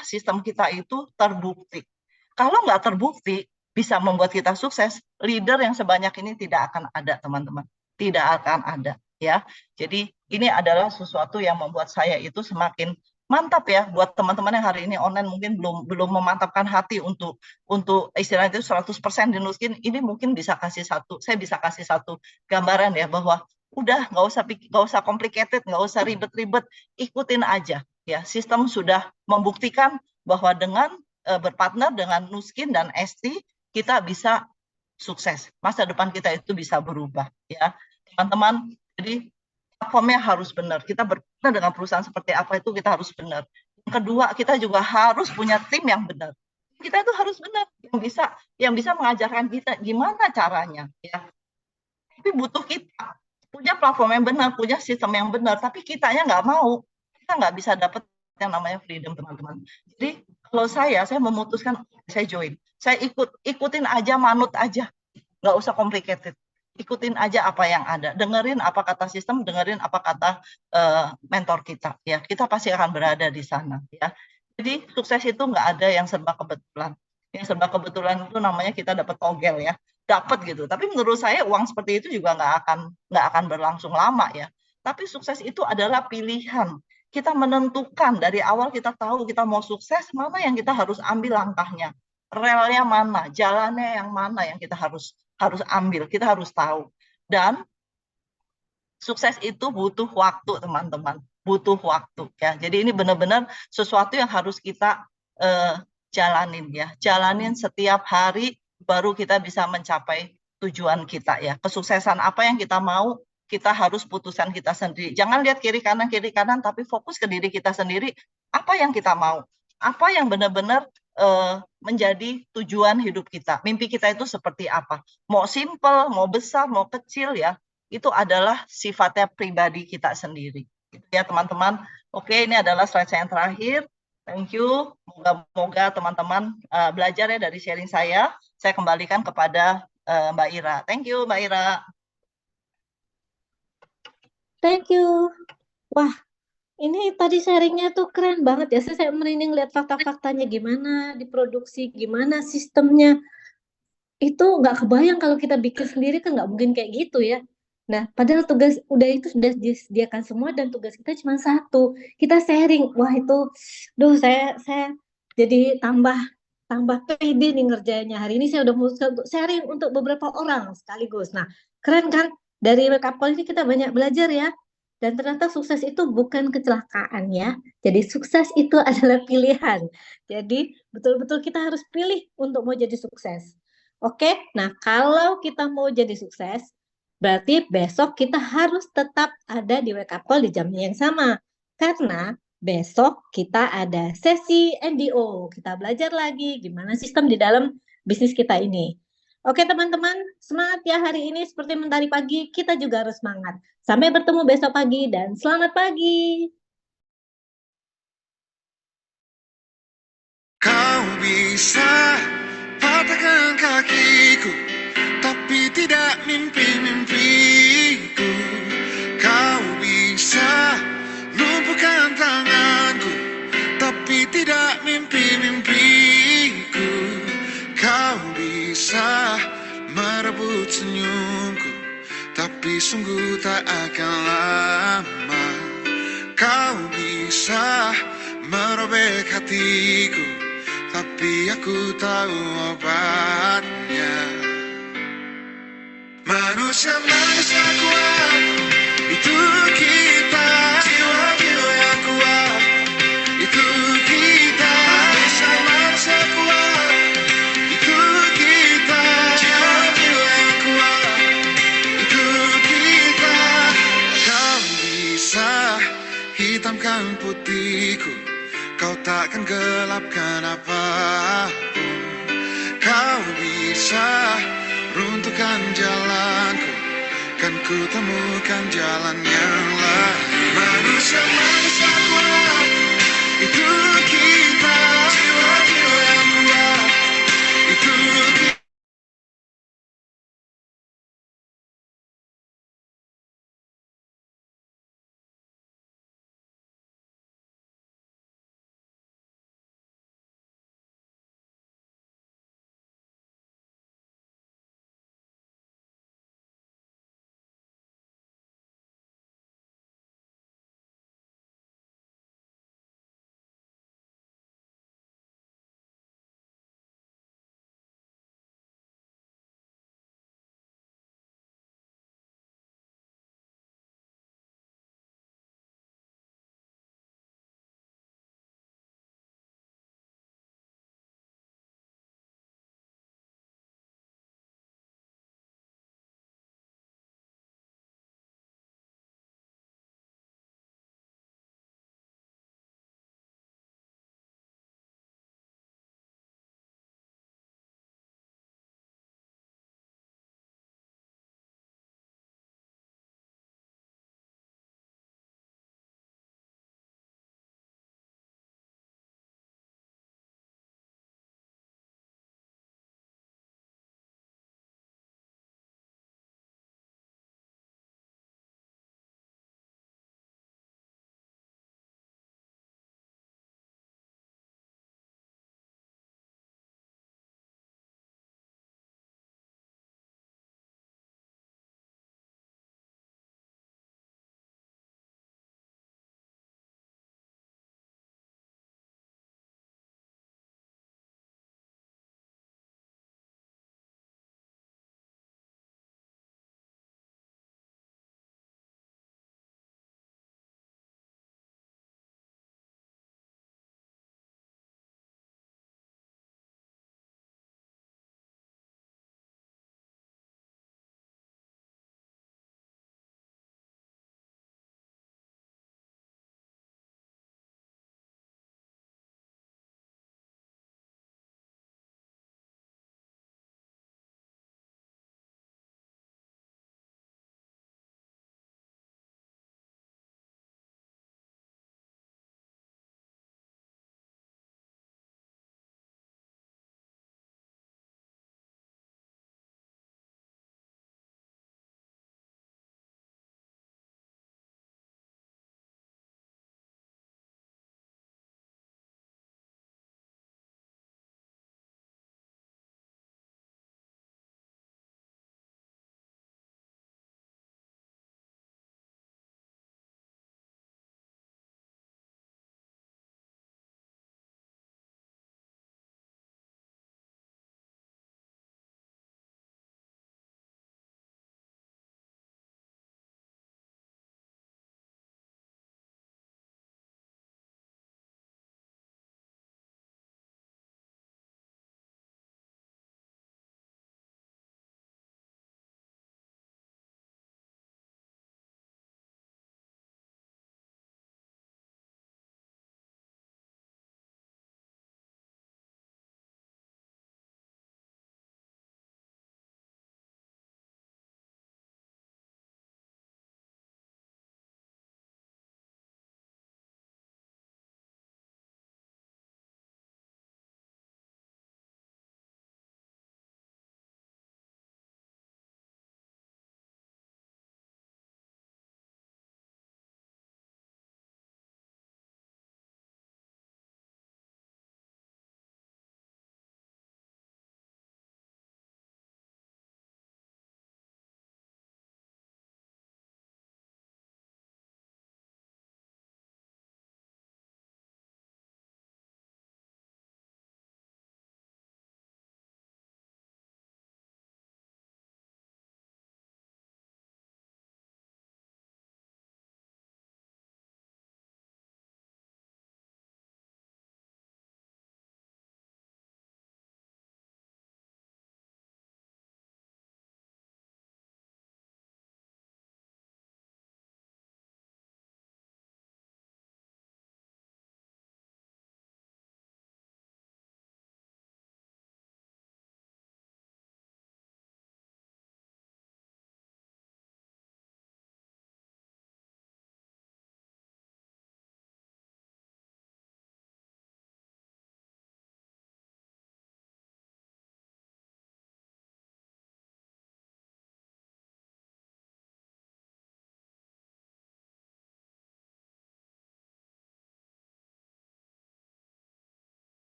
sistem kita itu terbukti. Kalau nggak terbukti bisa membuat kita sukses, leader yang sebanyak ini tidak akan ada, teman-teman. Tidak akan ada, ya. Jadi ini adalah sesuatu yang membuat saya itu semakin mantap ya buat teman-teman yang hari ini online mungkin belum memantapkan hati untuk istilahnya itu 100% di Nuskin. Ini mungkin bisa saya bisa kasih satu gambaran ya bahwa udah nggak usah complicated, nggak usah ribet-ribet, ikutin aja ya. Sistem sudah membuktikan bahwa dengan berpartner dengan Nuskin dan ST kita bisa sukses, masa depan kita itu bisa berubah ya teman-teman. Jadi platformnya harus benar, kita berpartner dengan perusahaan seperti apa itu kita harus benar. Yang kedua, kita juga harus punya tim yang benar. Kita itu harus benar, yang bisa mengajarkan kita gimana caranya ya. Tapi butuh kita punya platform yang benar, punya sistem yang benar, tapi kitanya nggak mau, kita nggak bisa dapat yang namanya freedom, teman-teman. Jadi kalau saya memutuskan, saya join, saya ikutin aja, manut aja, nggak usah complicated, ikutin aja apa yang ada, dengerin apa kata sistem, dengerin apa kata mentor kita, ya kita pasti akan berada di sana, ya. Jadi sukses itu nggak ada yang serba kebetulan. Yang serba kebetulan itu namanya kita dapat togel ya. Dapat gitu. Tapi menurut saya uang seperti itu juga nggak akan berlangsung lama ya. Tapi sukses itu adalah pilihan. Kita menentukan dari awal, kita tahu kita mau sukses, mana yang kita harus ambil langkahnya, relnya mana, jalannya yang mana yang kita harus ambil, kita harus tahu. Dan sukses itu butuh waktu, teman-teman, butuh waktu ya. Jadi ini benar-benar sesuatu yang harus kita jalanin ya, jalanin setiap hari baru kita bisa mencapai tujuan kita ya. Kesuksesan apa yang kita mau, kita harus putuskan kita sendiri. Jangan lihat kiri kanan, tapi fokus ke diri kita sendiri. Apa yang kita mau? Apa yang benar-benar menjadi tujuan hidup kita? Mimpi kita itu seperti apa? Mau simple, mau besar, mau kecil ya. Itu adalah sifatnya pribadi kita sendiri. Gitu ya teman-teman. Oke, ini adalah slide saya yang terakhir. Thank you. Moga teman-teman belajar ya dari sharing saya. Saya kembalikan kepada Mbak Ira. Thank you, Mbak Ira. Thank you. Wah, ini tadi sharingnya tuh keren banget ya. Saya merinding lihat fakta-faktanya gimana diproduksi, gimana sistemnya. Itu nggak kebayang kalau kita bikin sendiri kan nggak mungkin kayak gitu ya. Nah, padahal tugas itu sudah disediakan semua dan tugas kita cuma satu. Kita sharing. Wah, itu saya jadi tambah pede nih ngerjainnya. Hari ini saya udah memutuskan untuk sharing untuk beberapa orang sekaligus. Nah, keren kan? Dari wake up call ini kita banyak belajar ya. Dan ternyata sukses itu bukan kecelakaan ya. Jadi sukses itu adalah pilihan. Jadi betul-betul kita harus pilih untuk mau jadi sukses. Oke, nah kalau kita mau jadi sukses, Berarti besok kita harus tetap ada di wake up call di jamnya yang sama. Karena besok kita ada sesi NDO. Kita belajar lagi gimana sistem di dalam bisnis kita ini. Oke teman-teman, semangat ya hari ini seperti mentari pagi, kita juga harus semangat. Sampai bertemu besok pagi dan selamat pagi. Kau bisa patahkan kakiku, tapi tidak mimpi-mimpiku. Kau bisa lumpuhkan tanganku, tapi tidak mimpi-mimpiku. Kau bisa merebut senyumku, tapi sungguh tak akan lama. Kau bisa merobek hatiku, tapi aku tahu obatnya. Manusia kuat, itu kita. Jiwa-jiwa yang kuat, itu kita. Manusia kuat, itu kita. Jiwa-jiwa yang kuat, itu kita. Kau bisa hitamkan putihku, kau takkan gelapkan apapun. Kau bisa runtuhkan jalanku, kan ku temukan jalan yang